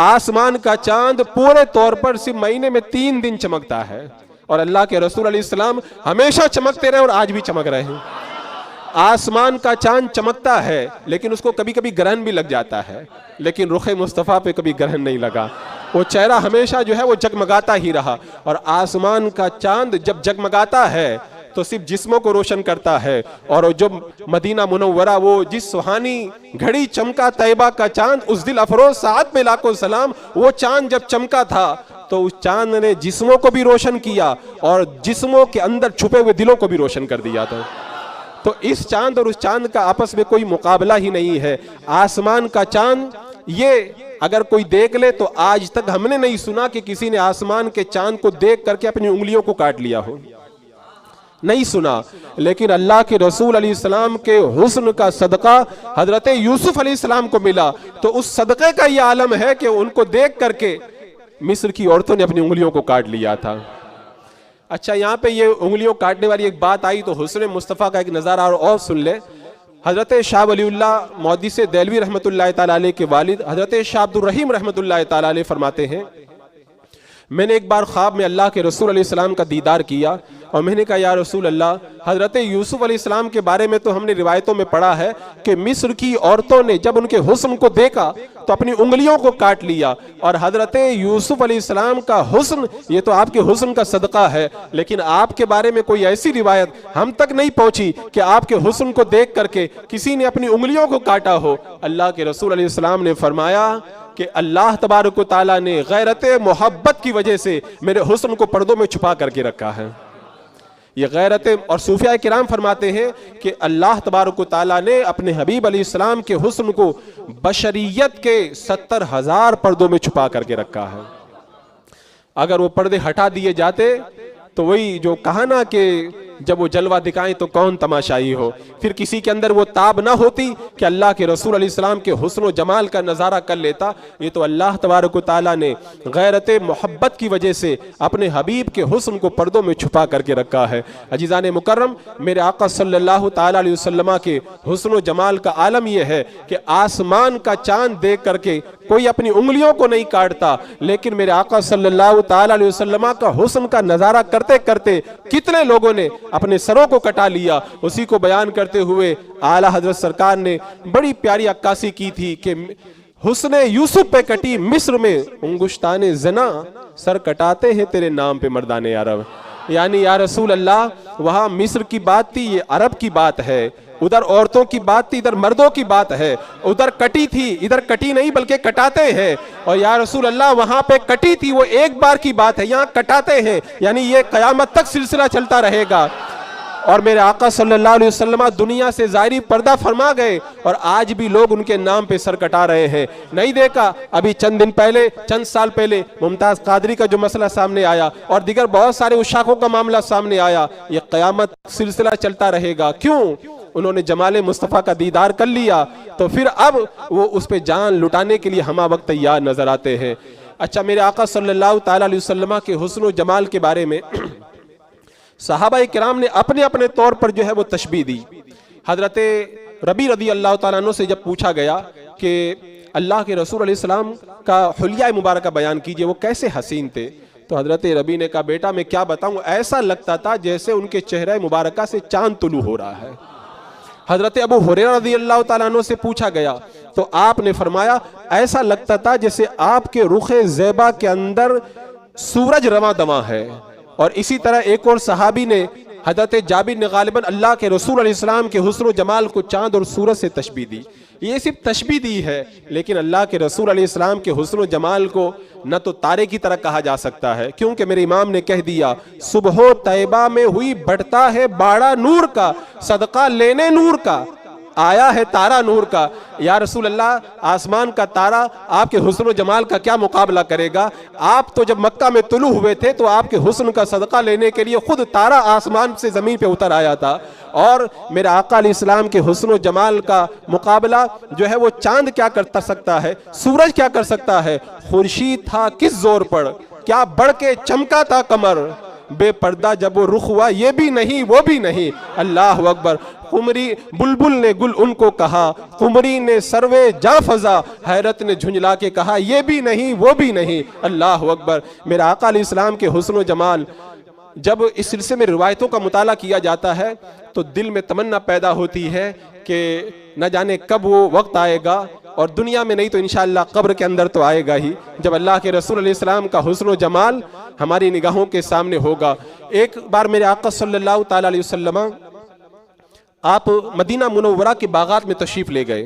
آسمان کا چاند پورے طور پر صرف مہینے میں 3 دن چمکتا ہے، اور اللہ کے رسول علیہ السلام ہمیشہ چمکتے رہے اور آج بھی چمک رہے ہیں۔ آسمان کا چاند چمکتا ہے لیکن اس کو کبھی کبھی گرہن بھی لگ جاتا ہے، لیکن رخ مصطفیٰ پہ کبھی گرہن نہیں لگا، وہ چہرہ ہمیشہ جو ہے وہ جگمگاتا ہی رہا۔ اور آسمان کا چاند جب جگمگاتا ہے تو صرف جسموں کو روشن کرتا ہے، اور جو مدینہ منورہ وہ جس سہانی گھڑی چمکا طیبہ کا چاند، اس دل افروز ساعت میں لاکھوں سلام، وہ چاند جب چمکا تھا تو اس چاند نے جسموں کو بھی روشن کیا اور جسموں کے اندر چھپے ہوئے دلوں کو بھی روشن کر دیا تھا۔ تو اس چاند اور اس چاند کا آپس میں کوئی مقابلہ ہی نہیں ہے۔ آسمان کا چاند یہ اگر کوئی دیکھ لے تو آج تک ہم نے نہیں سنا کہ کسی نے آسمان کے چاند کو دیکھ کر کے اپنی انگلیوں کو کاٹ لیا ہو، نہیں سنا۔ لیکن اللہ کے رسول علیہ السلام کے حسن کا صدقہ حضرت یوسف علیہ السلام کو ملا، تو اس صدقے کا یہ عالم ہے کہ ان کو دیکھ کر کے مصر کی عورتوں نے اپنی انگلیوں کو کاٹ لیا تھا۔ اچھا، یہاں پہ یہ انگلیوں کاٹنے والی ایک بات آئی تو حسن مصطفیٰ کا ایک نظارہ اور سن لے۔ حضرت شاہ ولی اللہ محدث دہلوی رحمۃ اللہ تعالیٰ علیہ کے والد حضرت شاہ عبد الرحیم رحمۃ اللہ تعالیٰ علیہ فرماتے ہیں، میں نے ایک بار خواب میں اللہ کے رسول علیہ السلام کا دیدار کیا اور میں نے کہا یا رسول اللہ، حضرت یوسف علیہ السلام کے بارے میں تو ہم نے روایتوں میں پڑھا ہے کہ مصر کی عورتوں نے جب ان کے حسن کو دیکھا تو اپنی انگلیوں کو کاٹ لیا، اور حضرت یوسف علیہ السلام کا حسن یہ تو آپ کے حسن کا صدقہ ہے، لیکن آپ کے بارے میں کوئی ایسی روایت ہم تک نہیں پہنچی کہ آپ کے حسن کو دیکھ کر کے کسی نے اپنی انگلیوں کو کاٹا ہو۔ اللہ کے رسول علیہ السلام نے فرمایا کہ اللہ تبارک و تعالیٰ نے غیرت محبت کی وجہ سے میرے حسن کو پردوں میں چھپا کر کے رکھا ہے۔ یہ غیرت، اور صوفیاء کرام فرماتے ہیں کہ اللہ تبارک و تعالیٰ نے اپنے حبیب علیہ السلام کے حسن کو بشریت کے 70,000 پردوں میں چھپا کر کے رکھا ہے۔ اگر وہ پردے ہٹا دیے جاتے تو وہی جو کہا نا کہ جب وہ جلوہ دکھائیں تو کون تماشائی ہو. پھر کسی کے اندر وہ تاب نہ ہوتی کہ اللہ کے رسول علیہ السلام کے حسن و جمال کا نظارہ کر لیتا. یہ تو اللہ تبارک و تعالیٰ نے غیرت محبت کی وجہ سے اپنے حبیب کے حسن کو پردوں میں چھپا کر کے رکھا ہے. عزیزان مکرم، میرے آقا صلی اللہ تعالیٰ علیہ وسلم کے حسن و جمال کا عالم یہ ہے کہ آسمان کا چاند دیکھ کر کے کوئی اپنی انگلیوں کو نہیں کاٹتا، لیکن میرے آقا صلی اللہ تعالیٰ علیہ وسلم کا حسن کا نظارہ کرتے کرتے کتنے لوگوں نے اپنے سروں کو کٹا لیا. اسی کو بیان کرتے ہوئے اعلیٰ حضرت سرکار نے بڑی پیاری عکاسی کی تھی کہ حسن یوسف پہ کٹی مصر میں انگشتان زنا، سر کٹاتے ہیں تیرے نام پہ مردان عرب. یعنی یا رسول اللہ، وہاں مصر کی بات تھی، یہ عرب کی بات ہے. ادھر عورتوں کی بات تھی، ادھر مردوں کی بات ہے. ادھر کٹی تھی، ادھر کٹی نہیں بلکہ کٹاتے ہیں. اور یا رسول اللہ، وہاں پہ کٹی تھی وہ ایک بار کی بات ہے، یہاں کٹاتے ہیں. یعنی یہ قیامت تک سلسلہ چلتا رہے گا. اور میرے آقا صلی اللہ علیہ وسلم دنیا سے ظاہری پردہ فرما گئے، اور آج بھی لوگ ان کے نام پہ سر کٹا رہے ہیں. نہیں دیکھا ابھی چند سال پہلے ممتاز قادری کا جو مسئلہ سامنے آیا، اور دیگر بہت سارے عشاقوں کا معاملہ سامنے آیا. یہ قیامت سلسلہ چلتا رہے گا. کیوں؟ انہوں نے جمال مصطفیٰ کا دیدار کر لیا، تو پھر اب وہ اس پہ جان لٹانے کے لیے ہمہ وقت تیار نظر آتے ہیں. اچھا، میرے آقا صلی اللہ تعالیٰ علیہ وسلم کے حسن و جمال کے بارے میں صحابہ کرام نے اپنے اپنے طور پر جو ہے وہ تشبیہ دی. حضرت ربی رضی اللہ تعالیٰ عنہ سے جب پوچھا گیا کہ اللہ کے رسول علیہ السلام کا حلیہ مبارکہ بیان کیجئے، وہ کیسے حسین تھے، تو حضرت ربی نے کہا بیٹا میں کیا بتاؤں، ایسا لگتا تھا جیسے ان کے چہرہ مبارکہ سے چاند طلوع ہو رہا ہے. حضرت ابو ہریرہ رضی اللہ تعالیٰ عنہ سے پوچھا گیا تو آپ نے فرمایا ایسا لگتا تھا جیسے آپ کے رخ زیبا کے اندر سورج رواں دواں ہے. اور اسی طرح ایک اور صحابی نے حضرت جابر نے غالباً اللہ کے رسول علیہ السلام کے حسن و جمال کو چاند اور سورج سے تشبیہ دی. یہ صرف تشبیہ دی ہے، لیکن اللہ کے رسول علیہ السلام کے حسن و جمال کو نہ تو تارے کی طرح کہا جا سکتا ہے، کیونکہ میرے امام نے کہہ دیا صبح و طیبہ میں ہوئی بڑھتا ہے باڑا نور کا، صدقہ لینے نور کا آیا ہے تارا نور کا. یا رسول اللہ، آسمان کا تارا آپ کے حسن و جمال کا کیا مقابلہ کرے گا؟ آپ تو جب مکہ میں طلوع ہوئے تھے تو آپ کے حسن کا صدقہ لینے کے لیے خود تارا آسمان سے زمین پہ اتر آیا تھا. اور میرے آقا علیہ السلام کے حسن و جمال کا مقابلہ جو ہے وہ چاند کیا کر سکتا ہے، سورج کیا کر سکتا ہے؟ خورشید تھا کس زور پر، کیا بڑھ کے چمکا تھا قمر، بے پردہ جب وہ رخ ہوا یہ بھی نہیں وہ بھی نہیں. اللہ اکبر. قمری بلبل نے گل ان کو کہا، قمری نے سروے جاں فضا، حیرت نے جھنجلا کے کہا یہ بھی نہیں وہ بھی نہیں. اللہ اکبر. میرے آقا علیہ السلام کے حسن و جمال جب اس سلسلے میں روایتوں کا مطالعہ کیا جاتا ہے تو دل میں تمنا پیدا ہوتی ہے کہ نہ جانے کب وہ وقت آئے گا، اور دنیا میں نہیں تو انشاءاللہ قبر کے اندر تو آئے گا ہی، جب اللہ کے رسول علیہ السلام کا حسن و جمال ہماری نگاہوں کے سامنے ہوگا. ایک بار میرے آقا صلی اللہ تعالیٰ علیہ وسلم آپ مدینہ منورہ کے باغات میں تشریف لے گئے.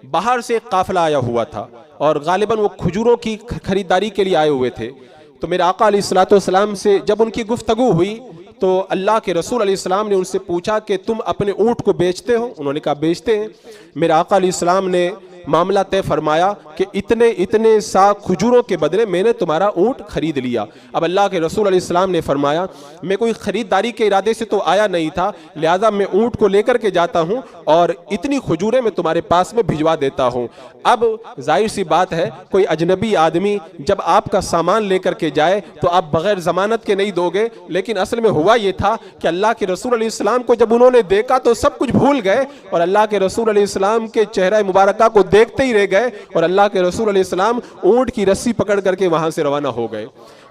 باہر سے ایک قافلہ آیا ہوا تھا اور غالباً وہ کھجوروں کی خریداری کے لیے آئے ہوئے تھے. تو میرے آقا علیہ السلام سے جب ان کی گفتگو ہوئی تو اللہ کے رسول علیہ السلام نے ان سے پوچھا کہ تم اپنے اونٹ کو بیچتے ہو؟ انہوں نے کہا بیچتے ہیں. میرے آقا علیہ السلام نے معاملہ طے فرمایا کہ اتنے سا کھجوروں کے بدلے میں نے تمہارا اونٹ خرید لیا. اب اللہ کے رسول علیہ السلام نے فرمایا میں کوئی خریداری کے ارادے سے تو آیا نہیں تھا، لہذا میں اونٹ کو لے کر کے جاتا ہوں اور اتنی کھجوریں میں تمہارے پاس میں بھجوا دیتا ہوں. اب ظاہر سی بات ہے کوئی اجنبی آدمی جب آپ کا سامان لے کر کے جائے تو آپ بغیر ضمانت کے نہیں دو گے، لیکن اصل میں ہوا یہ تھا کہ اللہ کے رسول علیہ السلام کو جب انہوں نے دیکھا تو سب کچھ بھول گئے اور اللہ کے رسول علیہ السلام کے چہرہ مبارکہ کو دیکھتے ہی رہ گئے، اور اللہ کے رسول علیہ السلام اونٹ کی رسی پکڑ کر کے وہاں سے روانہ ہو گئے.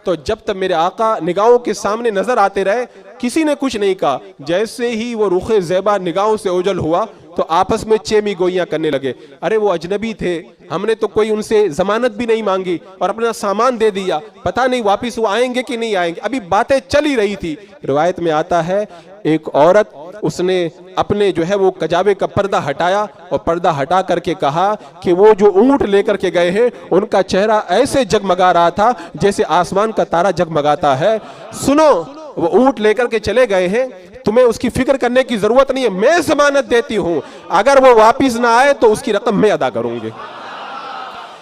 تو جب تک میرے آقا نگاہوں کے سامنے نظر آتے رہے کسی نے کچھ نہیں کہا. جیسے ہی وہ رخ زیبا نگاہوں سے اوجھل ہوا تو آپس میں چیمی گوئیاں کرنے لگے. ارے وہ اجنبی تھے، ہم نے تو کوئی ان سے ضمانت بھی نہیں مانگی اور اپنا سامان دے دیا، پتہ نہیں واپس وہ آئیں گے کہ نہیں آئیں گے. ابھی باتیں چل ہی رہی تھی. روایت میں آتا ہے ایک عورت اس نے اپنے جو ہے وہ کجاوے کا پردہ ہٹایا اور پردہ ہٹا کر کے کہا کہ وہ جو اونٹ لے کر کے گئے ہیں ان کا چہرہ ایسے جگمگا رہا تھا جیسے آسمان کا تارا جگمگاتا ہے. سنو، وہ اونٹ لے کر کے چلے گئے ہیں، تمہیں اس کی فکر کرنے کی ضرورت نہیں ہے، میں ضمانت دیتی ہوں اگر وہ واپس نہ آئے تو اس کی رقم میں ادا کروں گی.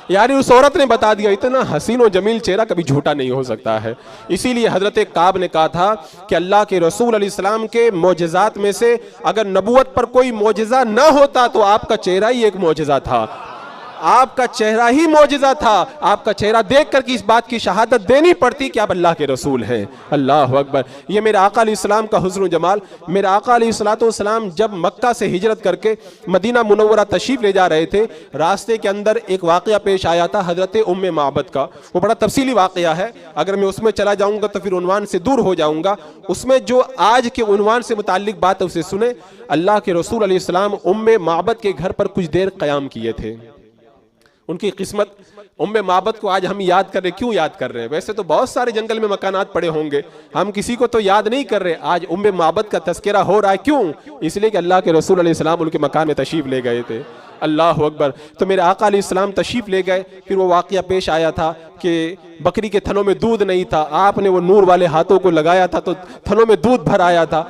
یعنی اس عورت نے بتا دیا اتنا حسین و جمیل چہرہ کبھی جھوٹا نہیں ہو سکتا ہے. اسی لیے حضرت کعب نے کہا تھا کہ اللہ کے رسول علیہ السلام کے معجزات میں سے اگر نبوت پر کوئی معجزہ نہ ہوتا تو آپ کا چہرہ ہی ایک معجزہ تھا. آپ کا چہرہ ہی معجزہ تھا. آپ کا چہرہ دیکھ کر کی اس بات کی شہادت دینی پڑتی کہ آپ اللہ کے رسول ہیں. اللہ اکبر. یہ میرے آقا علیہ السلام کا حسن و جمال. میرے آقا علیہ السلام جب مکہ سے ہجرت کر کے مدینہ منورہ تشریف لے جا رہے تھے, راستے کے اندر ایک واقعہ پیش آیا تھا حضرت ام معبد کا. وہ بڑا تفصیلی واقعہ ہے, اگر میں اس میں چلا جاؤں گا تو پھر عنوان سے دور ہو جاؤں گا. اس میں جو آج کے عنوان سے متعلق بات ہے اسے سنیں. اللہ کے رسول علیہ السلام ام معبد کے گھر پر کچھ دیر قیام کیے تھے. ان کی قسمت, ام معبد کو آج ہم یاد کر رہے. کیوں یاد کر رہے ہیں؟ ویسے تو بہت سارے جنگل میں مکانات پڑے ہوں گے, ہم کسی کو تو یاد نہیں کر رہے. آج ام معبد کا تذکرہ ہو رہا ہے. کیوں؟ اس لیے کہ اللہ کے رسول علیہ السلام ان کے مکان میں تشریف لے گئے تھے. اللہ اکبر. تو میرے آقا علیہ السلام تشریف لے گئے. پھر وہ واقعہ پیش آیا تھا کہ بکری کے تھنوں میں دودھ نہیں تھا, آپ نے وہ نور والے ہاتھوں کو لگایا تھا تو تھنوں میں دودھ بھر آیا تھا.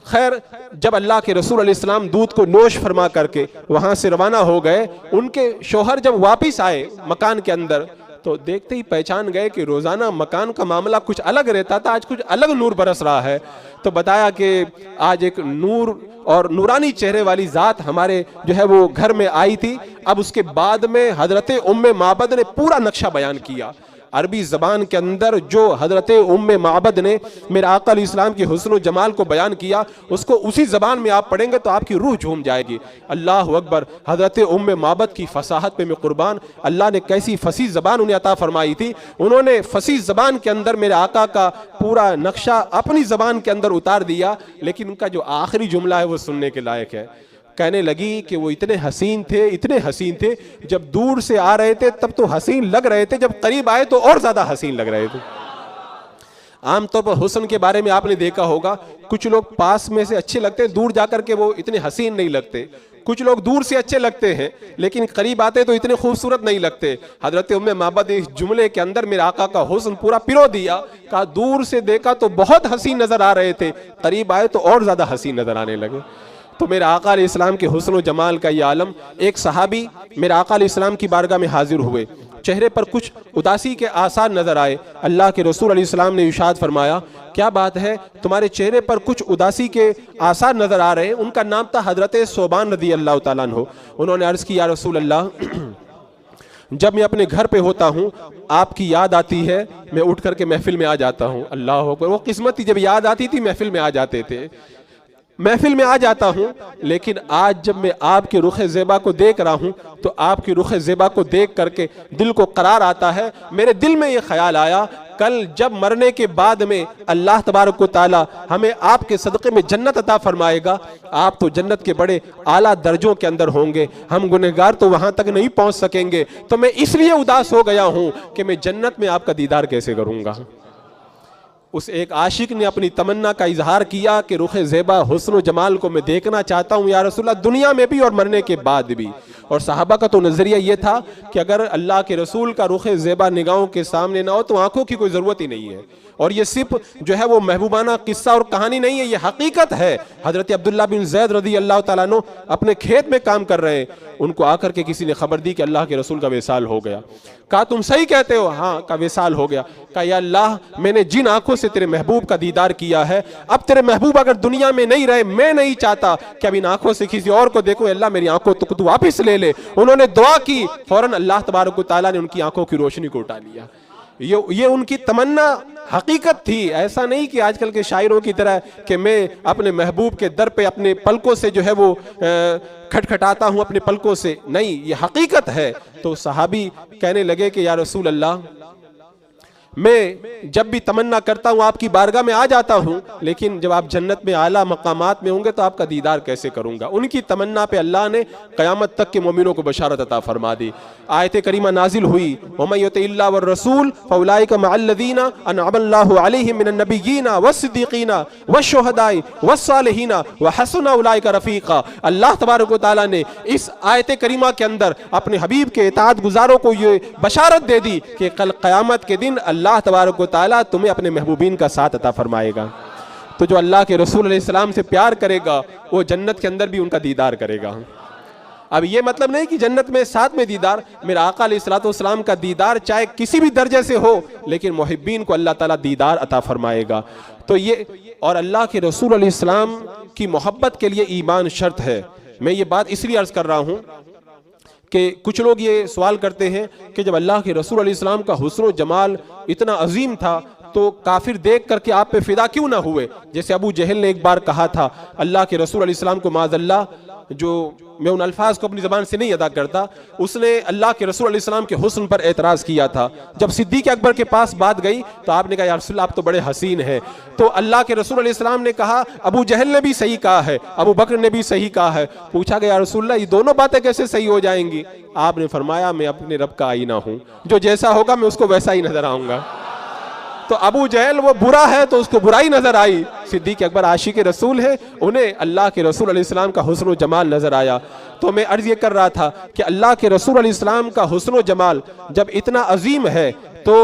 خیر, جب اللہ کے رسول علیہ السلام دودھ کو نوش فرما کر کے وہاں سے روانہ ہو گئے, ان کے شوہر جب واپس آئے مکان کے اندر تو دیکھتے ہی پہچان گئے کہ روزانہ مکان کا معاملہ کچھ الگ رہتا تھا, آج کچھ الگ نور برس رہا ہے. تو بتایا کہ آج ایک نور اور نورانی چہرے والی ذات ہمارے جو ہے وہ گھر میں آئی تھی. اب اس کے بعد میں حضرت ام معبد نے پورا نقشہ بیان کیا. عربی زبان کے اندر جو حضرت ام معبد نے میرے آقا علیہ السلام کی حسن و جمال کو بیان کیا, اس کو اسی زبان میں آپ پڑھیں گے تو آپ کی روح جھوم جائے گی. اللہ اکبر. حضرت ام معبد کی فصاحت پہ میں قربان. اللہ نے کیسی فصیح زبان انہیں عطا فرمائی تھی. انہوں نے فصیح زبان کے اندر میرے آقا کا پورا نقشہ اپنی زبان کے اندر اتار دیا. لیکن ان کا جو آخری جملہ ہے وہ سننے کے لائق ہے. کہنے لگی کہ وہ اتنے حسین تھے, جب دور سے آ رہے تھے تب تو حسین لگ رہے تھے, جب قریب آئے تو اور زیادہ حسین لگ رہے تھے. عام طور پر حسن کے بارے میں آپ نے دیکھا ہوگا, کچھ لوگ پاس میں سے اچھے لگتے ہیں, دور جا کر کے وہ اتنے حسین نہیں لگتے. کچھ لوگ دور سے اچھے لگتے ہیں لیکن قریب آتے تو اتنے خوبصورت نہیں لگتے. حضرت ام معبد اس جملے کے اندر میرے آقا کا حسن پورا پرو دیا. کہا دور سے دیکھا تو بہت حسین نظر آ رہے تھے, قریب آئے تو اور زیادہ حسین نظر آنے لگے. تو میرے آقا علیہ السلام کے حسن و جمال کا یہ عالم. ایک صحابی میرے آقا علیہ السلام کی بارگاہ میں حاضر ہوئے, چہرے پر کچھ اداسی کے آثار نظر آئے. اللہ کے رسول علیہ السلام نے ارشاد فرمایا, کیا بات ہے تمہارے چہرے پر کچھ اداسی کے آثار نظر آ رہے ہیں؟ ان کا نام تھا حضرت ثوبان رضی اللہ تعالیٰ عنہ. انہوں نے عرض کی, یا رسول اللہ, جب میں اپنے گھر پہ ہوتا ہوں آپ کی یاد آتی ہے, میں اٹھ کر کے محفل میں آ جاتا ہوں. اللہ اکبر. وہ قسمت تھی, جب یاد آتی تھی محفل میں آ جاتے تھے. محفل میں آ جاتا ہوں, لیکن آج جب میں آپ کے رخ زیبا کو دیکھ رہا ہوں تو آپ کی رخ زیبا کو دیکھ کر کے دل کو قرار آتا ہے. میرے دل میں یہ خیال آیا, کل جب مرنے کے بعد میں اللہ تبارک و تعالی ہمیں آپ کے صدقے میں جنت عطا فرمائے گا, آپ تو جنت کے بڑے اعلیٰ درجوں کے اندر ہوں گے, ہم گنہگار تو وہاں تک نہیں پہنچ سکیں گے. تو میں اس لیے اداس ہو گیا ہوں کہ میں جنت میں آپ کا دیدار کیسے کروں گا. اس ایک عاشق نے اپنی تمنا کا اظہار کیا کہ رخ زیبا حسن و جمال کو میں دیکھنا چاہتا ہوں یا رسول اللہ, دنیا میں بھی اور مرنے کے بعد بھی. اور صحابہ کا تو نظریہ یہ تھا کہ اگر اللہ کے رسول کا رخ زیبا نگاہوں کے سامنے نہ ہو تو آنکھوں کی کوئی ضرورت ہی نہیں ہے. اور یہ صرف جو ہے وہ محبوبانہ قصہ اور کہانی نہیں ہے, یہ حقیقت ہے. حضرت عبداللہ بن زید رضی اللہ تعالیٰ عنہ اپنے کھیت میں کام کر رہے ہیں, ان کو آ کر کے کسی نے خبر دی کہ اللہ کے رسول کا وصال ہو گیا. کہا تم صحیح کہتے ہو؟ ہاں. کہا وصال ہو گیا. کہا یا اللہ, میں نے جن آنکھوں سے تیرے محبوب کا دیدار کیا ہے, اب تیرے محبوب اگر دنیا میں نہیں رہے, میں نہیں چاہتا کہ اب ان آنکھوں سے کسی اور کو دیکھوں. اللہ میری آنکھوں تو واپس لے لے. انہوں نے دعا کی, فوراً اللہ تبارک و تعالیٰ نے ان کی آنکھوں کی روشنی کو اٹھا لیا. یہ ان کی تمنا حقیقت تھی. ایسا نہیں کہ آج کل کے شاعروں کی طرح کہ میں اپنے محبوب کے در پہ اپنے پلکوں سے جو ہے وہ کھٹکھٹاتا ہوں اپنے پلکوں سے, نہیں, یہ حقیقت ہے. تو صحابی کہنے لگے کہ یا رسول اللہ, میں جب بھی تمنا کرتا ہوں آپ کی بارگاہ میں آ جاتا ہوں, لیکن جب آپ جنت میں اعلیٰ مقامات میں ہوں گے تو آپ کا دیدار کیسے کروں گا. ان کی تمنا پہ اللہ نے قیامت تک کے مومنوں کو بشارت عطا فرما دی. آیت کریمہ نازل ہوئی, وَمَن يُطِعِ اللَّهَ وَالرَّسُولَ فَأُولَٰئِكَ مَعَ الَّذِينَ أَنْعَمَ اللَّهُ عَلَيْهِم مِّنَ النَّبِيِّينَ وَالصِّدِّيقِينَ وَالشُّهَدَاءِ وَالصَّالِحِينَ وَحَسُنَ أُولَٰئِكَ رَفِيقًا. اللہ تبارک و تعالیٰ نے اس آیت کریمہ کے اندر اپنے حبیب کے اطاعت گزاروں کو یہ بشارت دے دی کہ کل قیامت کے دن اللہ تبارک و تعالیٰ تمہیں اپنے محبوبین کا ساتھ عطا فرمائے گا. تو جو اللہ کے رسول علیہ السلام سے پیار کرے گا وہ جنت کے اندر بھی ان کا دیدار کرے گا. اب یہ مطلب نہیں کہ جنت میں ساتھ میں دیدار، میرا آقا علیہ الصلوۃ والسلام کا دیدار چاہے کسی بھی درجے سے ہو، لیکن محبین کو اللہ تعالیٰ دیدار عطا فرمائے گا۔ تو یہ، اور اللہ کے رسول علیہ السلام کی محبت کے لیے ایمان شرط ہے۔ میں یہ بات اس لیے عرض کر رہا ہوں کہ کچھ لوگ یہ سوال کرتے ہیں کہ جب اللہ کے رسول علیہ السلام کا حسن و جمال اتنا عظیم تھا تو کافر دیکھ کر کے آپ پہ فدا کیوں نہ ہوئے؟ جیسے ابو جہل نے ایک بار کہا تھا اللہ کے رسول علیہ السلام کو، معاذ اللہ، جو میں ان الفاظ کو اپنی زبان سے نہیں ادا کرتا، اس نے اللہ کے رسول علیہ السلام کے حسن پر اعتراض کیا تھا۔ جب صدیق اکبر کے پاس بات گئی تو آپ نے کہا یا رسول اللہ آپ تو بڑے حسین ہیں۔ تو اللہ کے رسول علیہ السلام نے کہا ابو جہل نے بھی صحیح کہا ہے، ابو بکر نے بھی صحیح کہا ہے۔ پوچھا گیا یا رسول اللہ یہ دونوں باتیں کیسے صحیح ہو جائیں گی؟ آپ نے فرمایا میں اپنے رب کا آئینہ ہوں، جو جیسا ہوگا میں اس کو ویسا ہی نظر آؤں گا۔ تو ابو جہل وہ برا ہے تو اس کو برائی نظر آئی، صدیق اکبر عاشق رسول ہے، انہیں اللہ کے رسول علیہ السلام کا حسن و جمال نظر آیا۔ تو میں عرض یہ کر رہا تھا کہ اللہ کے رسول علیہ السلام کا حسن و جمال جب اتنا عظیم ہے تو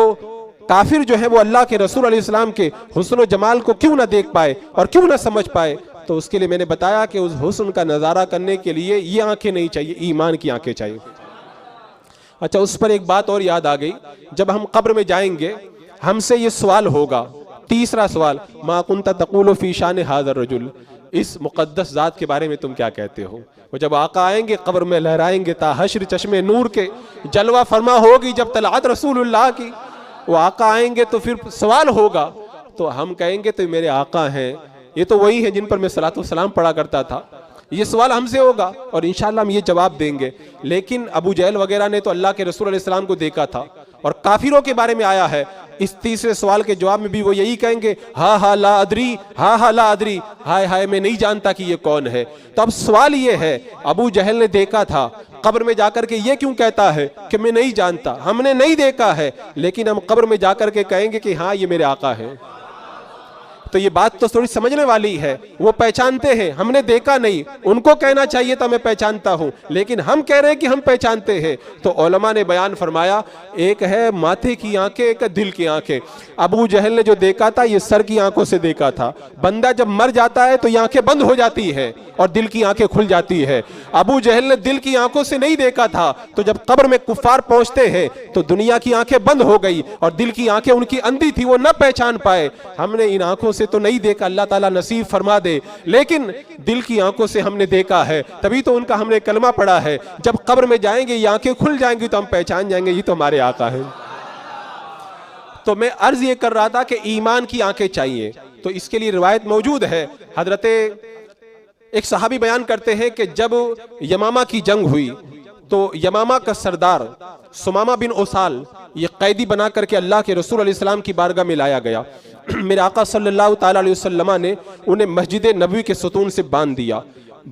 کافر جو ہے وہ اللہ کے رسول علیہ السلام کے حسن و جمال کو کیوں نہ دیکھ پائے اور کیوں نہ سمجھ پائے؟ تو اس کے لیے میں نے بتایا کہ اس حسن کا نظارہ کرنے کے لیے یہ آنکھیں نہیں چاہیے، ایمان کی آنکھیں چاہیے۔ اچھا، اس پر ایک بات اور یاد آ گئی، جب ہم قبر میں جائیں گے ہم سے یہ سوال ہوگا، تیسرا سوال، ما کنت تقول فی شان ھذا الرجل، اس مقدس ذات کے بارے میں تم کیا کہتے ہو؟ وہ جب آقا آئیں گے قبر میں لہرائیں گے تا حشر چشمے نور کے، جلوہ فرما ہوگی جب طلعت رسول اللہ کی، وہ آقا آئیں گے تو پھر سوال ہوگا، تو ہم کہیں گے تو میرے آقا ہیں، یہ تو وہی ہیں جن پر میں صلاۃ والسلام پڑھا کرتا تھا۔ یہ سوال ہم سے ہوگا اور انشاءاللہ ہم یہ جواب دیں گے۔ لیکن ابو جہل وغیرہ نے تو اللہ کے رسول علیہ السلام کو دیکھا تھا، اور کافروں کے بارے میں آیا ہے اس تیسرے سوال کے جواب میں بھی وہ یہی کہیں گے ہاں لا ادری، ہاں لا ادری، ہائے ہائے میں نہیں جانتا کہ یہ کون ہے۔ تو اب سوال یہ ہے ابو جہل نے دیکھا تھا، قبر میں جا کر کے یہ کیوں کہتا ہے کہ میں نہیں جانتا؟ ہم نے نہیں دیکھا ہے لیکن ہم قبر میں جا کر کے کہیں گے کہ ہاں یہ میرے آقا ہے۔ تو یہ بات تو تھوڑی سمجھنے والی ہے، وہ پہچانتے ہیں، ہم نے دیکھا نہیں، ان کو کہنا چاہیے تھا میں پہچانتا ہوں، لیکن ہم کہہ رہے ہیں کہ ہم پہچانتے ہیں۔ تو علماء نے بیان فرمایا ایک ہے ماتھے کی آنکھیں، ایک ہے دل کی آنکھیں۔ ابو جہل نے جو دیکھا تھا یہ سر کی آنکھوں سے دیکھا تھا، بندہ جب مر جاتا ہے تو یہ آنکھیں بند ہو جاتی ہے اور دل کی آنکھیں کھل جاتی ہے۔ ابو جہل نے دل کی آنکھوں سے نہیں دیکھا تھا، تو جب قبر میں کفار پہنچتے ہیں تو دنیا کی آنکھیں بند ہو گئی اور دل کی آنکھیں ان کی اندھی تھی، وہ نہ پہچان پائے۔ ہم نے ان آنکھوں سے تو نہیں دیکھا، اللہ تعالیٰ نصیب فرما دے، لیکن دل کی آنکھوں سے ہم نے دیکھا ہے، تبھی تو ان کا ہم نے کلمہ پڑھا ہے۔ جب قبر میں جائیں گے یہ آنکھیں کھل جائیں گی تو ہم پہچان جائیں گے یہ تو ہمارے آقا ہیں۔ تو میں عرض یہ کر رہا تھا کہ ایمان کی آنکھیں چاہیے، تو اس کے لیے روایت موجود ہے۔ حضرت ایک صحابی بیان کرتے ہیں کہ جب یمامہ کی جنگ ہوئی تو یمامہ کا سردار سمامہ بن اسال یہ قیدی بنا کر کے اللہ کے رسول علیہ السلام کی بارگاہ میں لایا گیا۔ میرے آقا صلی اللہ تعالیٰ علیہ وسلم نے انہیں مسجد نبوی کے ستون سے باندھ دیا،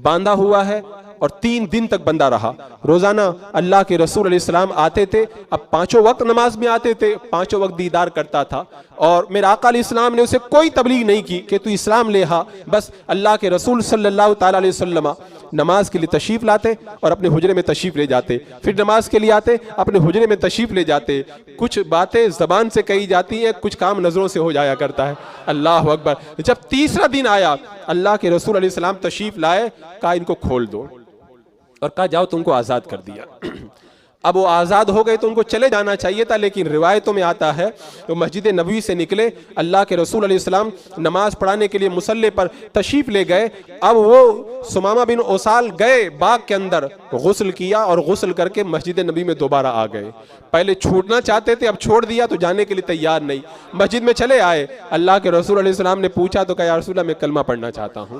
باندھا ہوا ہے، اور 3 دن تک بندہ رہا۔ روزانہ اللہ کے رسول علیہ السلام آتے تھے، اب 5 وقت نماز میں آتے تھے، 5 وقت دیدار کرتا تھا، اور میرے آقا علیہ السلام نے اسے کوئی تبلیغ نہیں کی کہ تو اسلام لے ہا۔ بس اللہ کے رسول صلی اللہ تعالیٰ علیہ وسلم نماز کے لیے تشریف لاتے اور اپنے حجرے میں تشریف لے جاتے، پھر نماز کے لیے آتے اپنے حجرے میں تشریف لے جاتے۔ کچھ باتیں زبان سے کہی جاتی ہیں، کچھ کام نظروں سے ہو جایا کرتا ہے۔ اللہ اکبر۔ جب تیسرا دن آیا اللہ کے رسول علیہ السلام تشریف لائے، کہا ان کو کھول دو، اور کہا جاؤ تم کو آزاد کر دیا۔ اب وہ آزاد ہو گئے تو ان کو چلے جانا چاہیے تھا، لیکن روایتوں میں آتا ہے وہ مسجد نبوی سے نکلے، اللہ کے رسول علیہ السلام نماز پڑھانے کے لیے مصلی پر تشریف لے گئے۔ اب وہ سمامہ بن اسال گئے باغ کے اندر، غسل کیا اور غسل کر کے مسجد نبوی میں دوبارہ آ گئے۔ پہلے چھوڑنا چاہتے تھے، اب چھوڑ دیا تو جانے کے لیے تیار نہیں، مسجد میں چلے آئے۔ اللہ کے رسول علیہ السلام نے پوچھا تو کہا یا رسول اللہ میں کلمہ پڑھنا چاہتا ہوں۔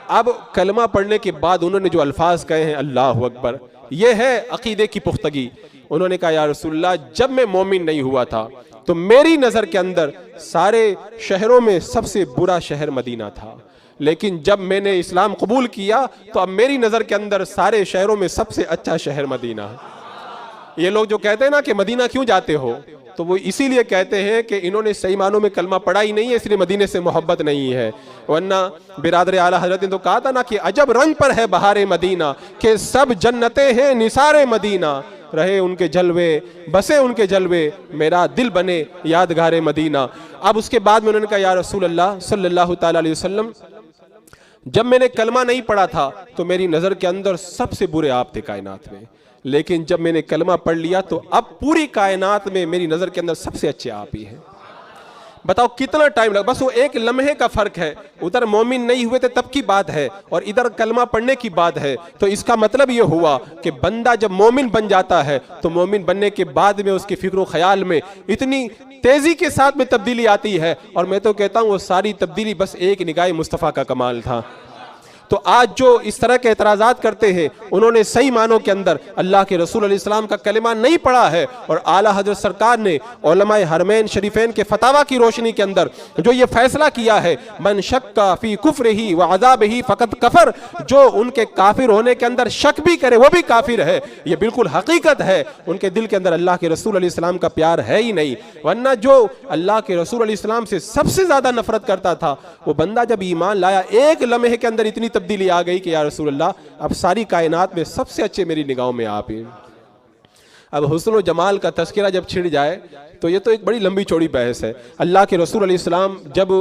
اب کلمہ پڑھنے کے بعد انہوں نے جو الفاظ کہے ہیں اللہ اکبر، یہ ہے عقیدے کی پختگی۔ انہوں نے کہا یا رسول اللہ جب میں مومن نہیں ہوا تھا تو میری نظر کے اندر سارے شہروں میں سب سے برا شہر مدینہ تھا، لیکن جب میں نے اسلام قبول کیا تو اب میری نظر کے اندر سارے شہروں میں سب سے اچھا شہر مدینہ ہے۔ یہ لوگ جو کہتے ہیں نا کہ مدینہ کیوں جاتے ہو، تو وہ اسی لیے کہتے ہیں کہ انہوں نے صحیح معنوں میں کلمہ پڑھا ہی نہیں ہے، اس لیے مدینے سے محبت نہیں ہے۔ ورنہ برادر اعلیٰ حضرت نے تو کہا تھا نا کہ عجب رنگ پر ہے بہار مدینہ، کہ سب جنتیں ہیں نثار مدینہ، رہے ان کے جلوے بسے ان کے جلوے، میرا دل بنے یادگار مدینہ۔ اب اس کے بعد میں انہوں نے کہا یا رسول اللہ صلی اللہ تعالیٰ علیہ وسلم جب میں نے کلمہ نہیں پڑھا تھا تو میری نظر کے اندر سب سے برے آپ تھے کائنات میں، لیکن جب میں نے کلمہ پڑھ لیا تو اب پوری کائنات میں میری نظر کے اندر سب سے اچھے آپ ہی ہیں۔ بتاؤ کتنا ٹائم لگا، بس وہ ایک لمحے کا فرق ہے، ادھر مومن نہیں ہوئے تھے تب کی بات ہے اور ادھر کلمہ پڑھنے کی بات ہے۔ تو اس کا مطلب یہ ہوا کہ بندہ جب مومن بن جاتا ہے تو مومن بننے کے بعد میں اس کی فکر و خیال میں اتنی تیزی کے ساتھ میں تبدیلی آتی ہے، اور میں تو کہتا ہوں وہ ساری تبدیلی بس ایک نگاہ مصطفیٰ کا کمال تھا۔ تو آج جو اس طرح کے اعتراضات کرتے ہیں انہوں نے صحیح معنوں کے اندر اللہ کے رسول علیہ السلام کا کلمہ نہیں پڑھا ہے، اور اعلیٰ حضرت سرکار نے علماء حرمین شریفین کے فتاویٰ کی روشنی کے اندر جو یہ فیصلہ کیا ہے، من شک فی کفرہ وعذابہ فقد کفر، جو ان کے کافر ہونے کے اندر شک بھی کرے وہ بھی کافر ہے، یہ بالکل حقیقت ہے، ان کے دل کے اندر اللہ کے رسول علیہ السلام کا پیار ہے ہی نہیں۔ ورنہ جو اللہ کے رسول علیہ السلام سے سب سے زیادہ نفرت کرتا تھا وہ بندہ جب ایمان لایا ایک لمحے کے اندر اتنی تبدیلی آ گئی کہ یا رسول اللہ اب ساری کائنات میں سب سے اچھے میری نگاہوں میں آپ ہیں۔ اب حسن و جمال کا تذکرہ جب چھڑ جائے تو یہ تو ایک بڑی لمبی چوڑی بحث ہے۔ اللہ کے رسول علیہ السلام جب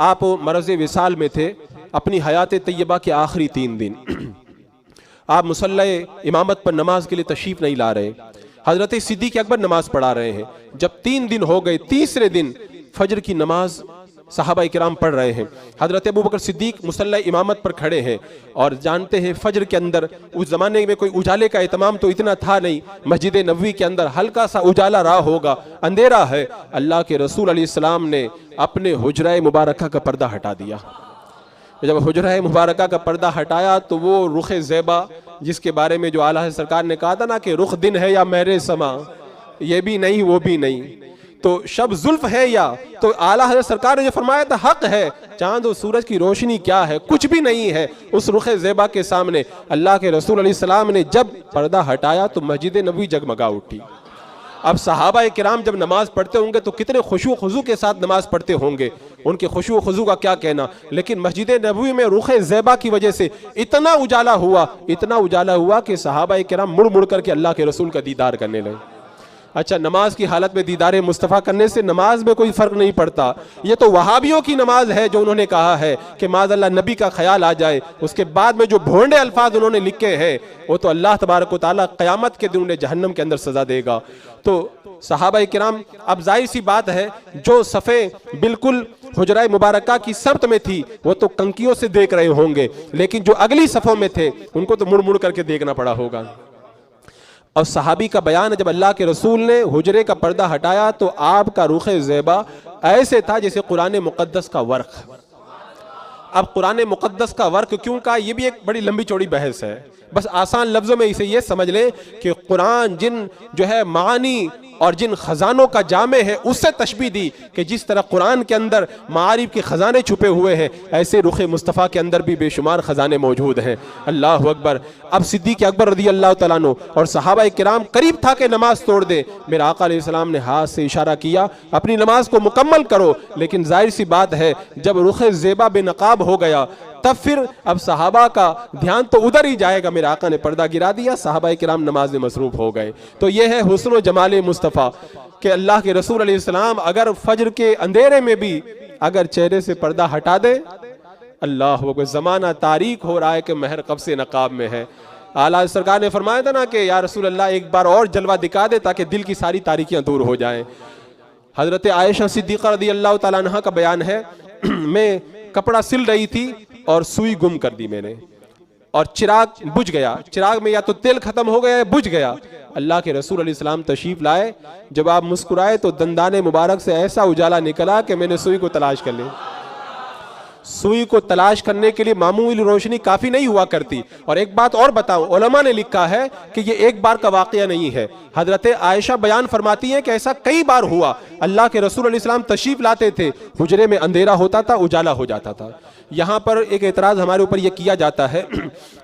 آپ مرض وصال میں تھے، اپنی حیات طیبہ کے آخری 3 دن آپ مصلی امامت پر نماز کے لیے تشریف نہیں لا رہے، حضرت صدیق اکبر نماز پڑھا رہے ہیں۔ جب 3 دن ہو گئے، تیسرے دن فجر کی نماز صحابہ کرام پڑھ رہے ہیں، حضرت ابوبکر صدیق مصلی امامت پر کھڑے ہیں، اور جانتے ہیں فجر کے اندر اس زمانے میں کوئی اجالے کا اہتمام تو اتنا تھا نہیں، مسجد نبوی کے اندر ہلکا سا اجالا رہا ہوگا، اندھیرا ہے۔ اللہ کے رسول علیہ السلام نے اپنے حجرہ مبارکہ کا پردہ ہٹا دیا۔ جب حجرہ مبارکہ کا پردہ ہٹایا تو وہ رخ زیبا جس کے بارے میں جو اعلیٰ سرکار نے کہا تھا نا کہ رخ دن ہے یا مہر سما، یہ بھی نہیں وہ بھی نہیں، تو شب زلف ہے یا، تو اعلیٰ حضرت سرکار نے جو فرمایا تھا حق ہے، چاند و سورج کی روشنی کیا ہے، کچھ بھی نہیں ہے اس رخ زیبا کے سامنے۔ اللہ کے رسول علیہ السلام نے جب پردہ ہٹایا تو مسجد نبوی جگمگا اٹھی۔ اب صحابہ کرام جب نماز پڑھتے ہوں گے تو کتنے خشوع و خضوع کے ساتھ نماز پڑھتے ہوں گے، ان کے خشوع و خضوع کا کیا کہنا، لیکن مسجد نبوی میں رخ زیبا کی وجہ سے اتنا اجالا ہوا کہ صحابہ کرام مڑ مڑ کر کے اللہ کے رسول کا دیدار کرنے لگے۔ اچھا، نماز کی حالت میں دیدار مصطفیٰ کرنے سے نماز میں کوئی فرق نہیں پڑتا، یہ تو وہابیوں کی نماز ہے جو انہوں نے کہا ہے کہ معاذ اللہ نبی کا خیال آ جائے۔ اس کے بعد میں جو بھونڈے الفاظ انہوں نے لکھے ہیں وہ تو اللہ تبارک و تعالیٰ قیامت کے دن انہیں جہنم کے اندر سزا دے گا۔ تو صحابہ کرام، اب ظاہر سی بات ہے جو صفیں بالکل حجرہ مبارکہ کی سمت میں تھی وہ تو کنکیوں سے دیکھ رہے ہوں گے، لیکن جو اگلی صفوں میں تھے ان کو تو مڑ مڑ کر کے دیکھنا پڑا ہوگا۔ اور صحابی کا بیان ہے جب اللہ کے رسول نے حجرے کا پردہ ہٹایا تو آپ کا رخ زیبا ایسے تھا جیسے قرآن مقدس کا ورق۔ اب قرآن مقدس کا ورق کیوں کہا، یہ بھی ایک بڑی لمبی چوڑی بحث ہے، بس آسان لفظوں میں اسے یہ سمجھ لیں کہ قرآن جن جو ہے معانی اور جن خزانوں کا جامع ہے اس سے تشبیہ دی کہ جس طرح قرآن کے اندر معارف کے خزانے چھپے ہوئے ہیں ایسے رخ مصطفیٰ کے اندر بھی بے شمار خزانے موجود ہیں۔ اللہ اکبر۔ اب صدیق اکبر رضی اللہ تعالیٰ عنہ اور صحابہ کرام قریب تھا کہ نماز توڑ دے، میرا آقا علیہ السلام نے ہاتھ سے اشارہ کیا اپنی نماز کو مکمل کرو، لیکن ظاہر سی بات ہے جب رخ زیبا بے نقاب ہو گیا تب پھر اب صحابہ کا دھیان تو ادھر ہی جائے گا، میرے آقا نے پردہ گرا دیا، صحابہ کرام نماز میں مصروف ہو گئے۔ تو یہ ہے حسن و جمال مصطفیٰ کہ اللہ کے رسول علیہ السلام اگر فجر کے اندھیرے میں بھی اگر چہرے سے پردہ ہٹا دے، اللہ وہ زمانہ تاریک ہو رہا ہے کہ مہر قب سے نقاب میں ہے۔ اعلیٰ سرکار نے فرمایا تھا نا کہ یا رسول اللہ ایک بار اور جلوہ دکھا دے تاکہ دل کی ساری تاریکیاں دور ہو جائیں۔ حضرت عائشہ صدیقہ رضی اللہ تعالیٰ عنہ کا بیان ہے، میں کپڑا سل رہی تھی اور سوئی گم کر دی میں نے، اور چراغ بجھ گیا، چراغ میں یا تو تیل ختم ہو گیا یا بجھ گیا۔ اللہ کے رسول علیہ السلام تشریف لائے، جب آپ مسکرائے تو دندان مبارک سے ایسا اجالا نکلا کہ میں نے سوئی کو تلاش کر لی۔ سوئی کو تلاش کرنے کے لیے معمولی روشنی کافی نہیں ہوا کرتی۔ اور ایک بات اور بتاؤں، علماء نے لکھا ہے کہ یہ ایک بار کا واقعہ نہیں ہے، حضرت عائشہ بیان فرماتی ہیں کہ ایسا کئی بار ہوا، اللہ کے رسول علیہ السلام تشریف لاتے تھے، حجرے میں اندھیرا ہوتا تھا، اجالا ہو جاتا تھا۔ یہاں پر ایک اعتراض ہمارے اوپر یہ کیا جاتا ہے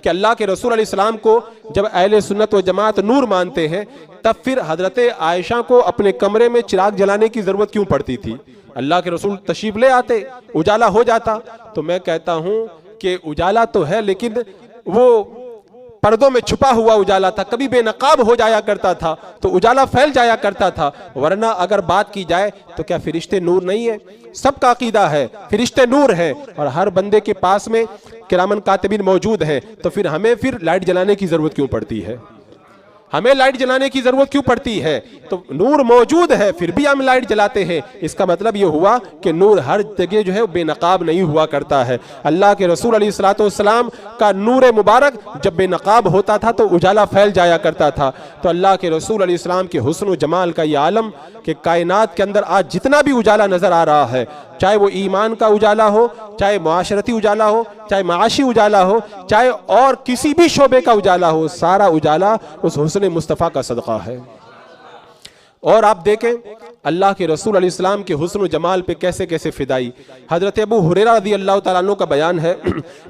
کہ اللہ کے رسول علیہ السلام کو جب اہل سنت و جماعت نور مانتے ہیں تب پھر حضرت عائشہ کو اپنے کمرے میں چراغ جلانے کی ضرورت کیوں پڑتی تھی؟ اللہ کے رسول تشریف لے آتے، اجالا ہو جاتا۔ تو میں کہتا ہوں کہ اجالا تو ہے لیکن وہ پردوں میں چھپا ہوا اجالا تھا، کبھی بے نقاب ہو جایا کرتا تھا تو اجالا پھیل جایا کرتا تھا، ورنہ اگر بات کی جائے تو کیا فرشتے نور نہیں ہیں؟ سب کا عقیدہ ہے فرشتے نور ہیں، اور ہر بندے کے پاس میں کرامن کاتبین موجود ہیں، تو پھر ہمیں لائٹ جلانے کی ضرورت کیوں پڑتی ہے؟ ہمیں لائٹ جلانے کی ضرورت کیوں پڑتی ہے؟ تو نور موجود ہے پھر بھی ہم لائٹ جلاتے ہیں، اس کا مطلب یہ ہوا کہ نور ہر جگہ جو ہے بے نقاب نہیں ہوا کرتا ہے۔ اللہ کے رسول علیہ الصلوۃ والسلام کا نور مبارک جب بے نقاب ہوتا تھا تو اجالا پھیل جایا کرتا تھا۔ تو اللہ کے رسول علیہ السلام کے حسن و جمال کا یہ عالم کہ کائنات کے اندر آج جتنا بھی اجالا نظر آ رہا ہے، چاہے وہ ایمان کا اجالا ہو، چاہے معاشرتی اجالا ہو، چاہے معاشی اجالا ہو، چاہے اور کسی بھی شعبے کا اجالا ہو، سارا اجالا اس حسن مصطفیٰ کا صدقہ ہے۔ اور آپ دیکھیں اللہ کے رسول علیہ السلام کے حسن و جمال پہ کیسے کیسے فدائی۔ حضرت ابو ہریرہ رضی اللہ تعالیٰ عنہ کا بیان ہے،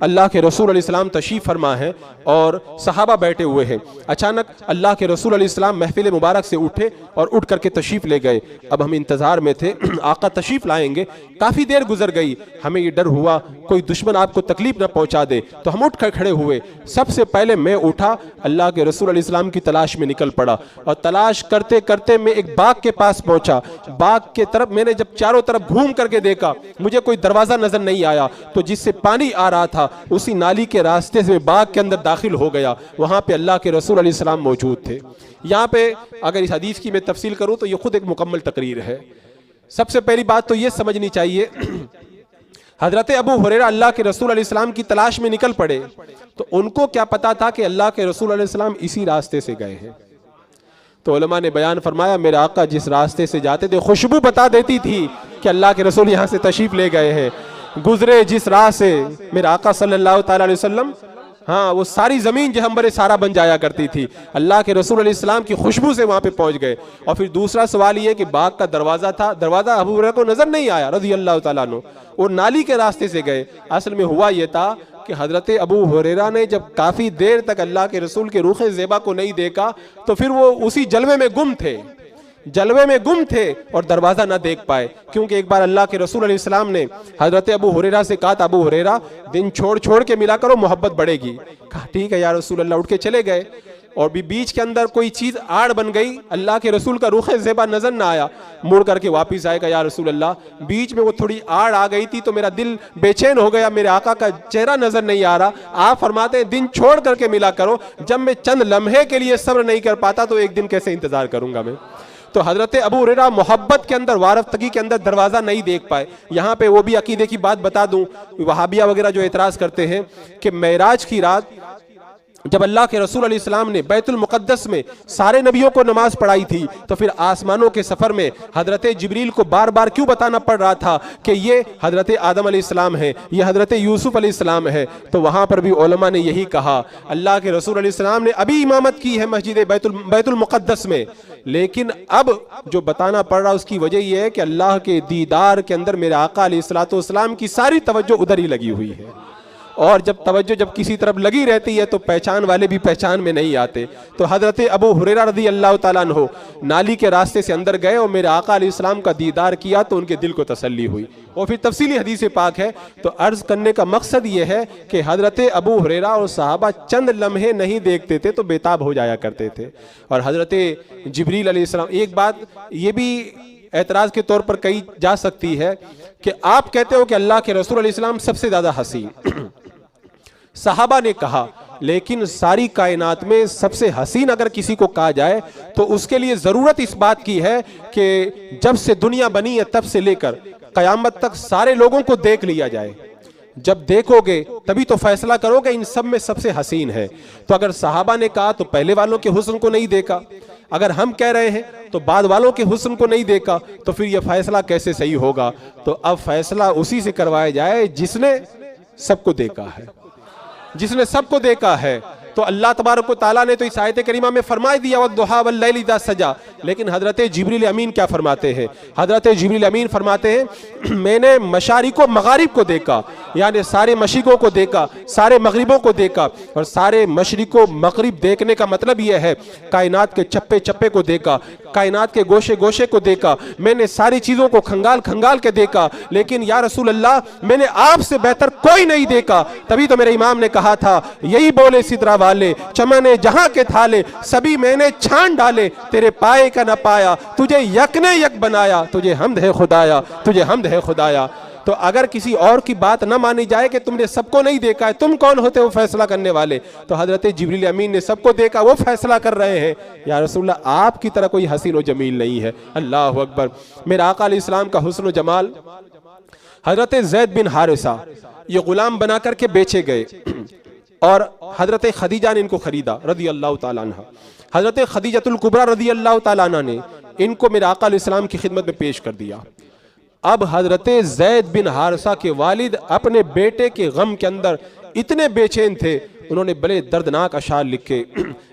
اللہ کے رسول علیہ السلام تشریف فرما ہے اور صحابہ بیٹھے ہوئے ہیں، اچانک اللہ کے رسول علیہ السلام محفل مبارک سے اٹھے اور اٹھ کر کے تشریف لے گئے۔ اب ہم انتظار میں تھے آقا تشریف لائیں گے، کافی دیر گزر گئی، ہمیں یہ ڈر ہوا کوئی دشمن آپ کو تکلیف نہ پہنچا دے، تو ہم اٹھ کر کھڑے ہوئے۔ سب سے پہلے میں اٹھا، اللہ کے رسول علیہ السلام کی تلاش میں نکل پڑا، اور تلاش کرتے کرتے میں ایک باغ کے پاس پہنچا۔ باغ کے طرف میں نے جب چاروں طرف گھوم کر کے دیکھا، مجھے کوئی دروازہ نظر نہیں آیا، تو جس سے پانی آ رہا تھا اسی نالی کے راستے سے باغ کے اندر داخل ہو گیا، وہاں پہ اللہ کے رسول علیہ السلام موجود تھے۔ یہاں پہ اگر اس حدیث کی میں تفصیل کروں تو یہ خود ایک مکمل تقریر ہے۔ سب سے پہلی بات تو یہ سمجھنی چاہیے، حضرت ابو ہریرہ اللہ کے رسول علیہ السلام کی تلاش میں نکل پڑے، تو ان کو کیا پتا تھا کہ اللہ کے رسول علیہ السلام اسی راستے سے گئے ہیں؟ تو علماء نے بیان فرمایا میرے آقا جس راستے سے جاتے تھے خوشبو بتا دیتی تھی کہ اللہ کے رسول یہاں سے تشریف لے گئے ہیں۔ گزرے جس راہ سے میرے آقا صلی اللہ تعالیٰ علیہ وسلم، ہاں وہ ساری زمین جہنبر سارا بن جایا کرتی تھی، اللہ کے رسول علیہ السلام کی خوشبو سے وہاں پہ پہنچ گئے۔ اور پھر دوسرا سوال یہ کہ باغ کا دروازہ تھا، دروازہ ابو ہریرہ کو نظر نہیں آیا رضی اللہ تعالیٰ عنہ، وہ نالی کے راستے سے گئے۔ اصل میں ہوا یہ تھا کہ حضرت ابو ہریرہ نے جب کافی دیر تک اللہ کے رسول کے روح زیبا کو نہیں دیکھا تو پھر وہ اسی جلوے میں گم تھے اور دروازہ نہ دیکھ پائے، کیونکہ ایک بار اللہ کے رسول علیہ السلام نے حضرت ابو ہریرہ سے کہا تھا ابو ہریرہ دن چھوڑ کے ملا کرو محبت بڑھے گی۔ کہا ٹھیک ہے یا رسول اللہ، اٹھ کے چلے گئے، اور بھی بیچ کے اندر کوئی چیز آڑ بن گئی، اللہ کے رسول کا رخ زیبا نظر نہ آیا، مڑ کر کے واپس آئے گا یا رسول اللہ بیچ میں وہ تھوڑی آڑ آ گئی تھی تو میرا دل بے چین ہو گیا، میرے آقا کا چہرہ نظر نہیں آ رہا۔ آپ فرماتے ہیں دن چھوڑ کر کے ملا کرو، جب میں چند لمحے کے لیے صبر نہیں کر پاتا تو ایک دن کیسے انتظار کروں گا میں؟ تو حضرت ابو ہریرہ محبت کے اندر، وارفتگی کے اندر دروازہ نہیں دیکھ پائے۔ یہاں پہ وہ بھی عقیدے کی بات بتا دوں، وہابیہ وغیرہ جو اعتراض کرتے ہیں کہ معراج کی رات جب اللہ کے رسول علیہ السلام نے بیت المقدس میں سارے نبیوں کو نماز پڑھائی تھی تو پھر آسمانوں کے سفر میں حضرت جبریل کو بار بار کیوں بتانا پڑ رہا تھا کہ یہ حضرت آدم علیہ السلام ہے، یہ حضرت یوسف علیہ السلام ہے؟ تو وہاں پر بھی علماء نے یہی کہا اللہ کے رسول علیہ السلام نے ابھی امامت کی ہے مسجد بیت المقدس میں، لیکن اب جو بتانا پڑ رہا اس کی وجہ یہ ہے کہ اللہ کے دیدار کے اندر میرے آقا علیہ الصلوۃ والسلام کی ساری توجہ ادھر ہی لگی ہوئی ہے، اور جب توجہ جب کسی طرف لگی رہتی ہے تو پہچان والے بھی پہچان میں نہیں آتے۔ تو حضرت ابو ہریرہ رضی اللہ تعالیٰ عنہ نالی کے راستے سے اندر گئے اور میرے آقا علیہ السلام کا دیدار کیا تو ان کے دل کو تسلی ہوئی، اور پھر تفصیلی حدیث پاک ہے۔ تو عرض کرنے کا مقصد یہ ہے کہ حضرت ابو ہریرہ اور صحابہ چند لمحے نہیں دیکھتے تھے تو بیتاب ہو جایا کرتے تھے۔ اور حضرت جبریل علیہ السلام، ایک بات یہ بھی اعتراض کے طور پر کہی جا سکتی ہے کہ آپ کہتے ہو کہ اللہ کے رسول علیہ السلام سب سے زیادہ حسین، صحابہ نے کہا، لیکن ساری کائنات میں سب سے حسین اگر کسی کو کہا جائے تو اس کے لیے ضرورت اس بات کی ہے کہ جب سے دنیا بنی ہے تب سے لے کر قیامت تک سارے لوگوں کو دیکھ لیا جائے، جب دیکھو گے تبھی تو فیصلہ کرو گے ان سب میں سب سے حسین ہے۔ تو اگر صحابہ نے کہا تو پہلے والوں کے حسن کو نہیں دیکھا، اگر ہم کہہ رہے ہیں تو بعد والوں کے حسن کو نہیں دیکھا، تو پھر یہ فیصلہ کیسے صحیح ہوگا؟ تو اب فیصلہ اسی سے کروایا جائے جس نے سب کو دیکھا ہے، جس نے سب کو دیکھا ہے۔ تو اللہ تبارک و تعالیٰ نے تو اس آیت کریمہ میں فرمائی دیا وَالضُّحَىٰ وَاللَّيْلِ اِذَا سَجَىٰ، لیکن حضرت جبریل امین کیا فرماتے ہیں؟ حضرت جبریل امین فرماتے ہیں میں نے مشارق و مغارب کو دیکھا، یعنی سارے مشرقوں کو دیکھا، سارے مغربوں کو دیکھا، اور سارے مشرق و مغرب دیکھنے کا مطلب یہ ہے کائنات کے چپے چپے کو دیکھا، کائنات کے گوشے گوشے کو دیکھا، میں نے ساری چیزوں کو کھنگال کھنگال کے دیکھا، لیکن یا رسول اللہ میں نے آپ سے بہتر کوئی نہیں دیکھا۔ تبھی تو میرے امام نے کہا تھا، یہی بولے سدرا والے چمنے جہاں کے تھالے، سبھی میں نے چھان ڈالے، تیرے پائے کا نہ پایا، تجھے یک نے یک بنایا، تجھے حمد ہے خدایا، تجھے حمد ہے خدایا۔ تو اگر کسی اور کی بات نہ مانی جائے کہ تم نے سب کو نہیں دیکھا ہے، تم کون ہوتے ہو فیصلہ کرنے والے؟ تو حضرت جبریل امین نے سب کو دیکھا، وہ فیصلہ کر رہے ہیں۔ یا رسول اللہ آپ کی طرح کوئی حسین و جمیل نہیں ہے۔ اللہ اکبر۔ میرا آقا علیہ السلام کا حسن و جمال، حضرت زید بن حارثہ یہ غلام بنا کر کے بیچے گئے اور حضرت خدیجہ نے ان کو خریدا رضی اللہ تعالیٰ عنہ۔ حضرت خدیجۃ الکبریٰ رضی اللہ تعالیٰ عنہ نے ان کو میرے آقا علیہ السلام کی خدمت میں پیش کر دیا۔ اب حضرت زید بن حارثہ کے والد اپنے بیٹے کے غم کے اندر اتنے بے چین تھے، انہوں نے بڑے دردناک اشعار لکھے،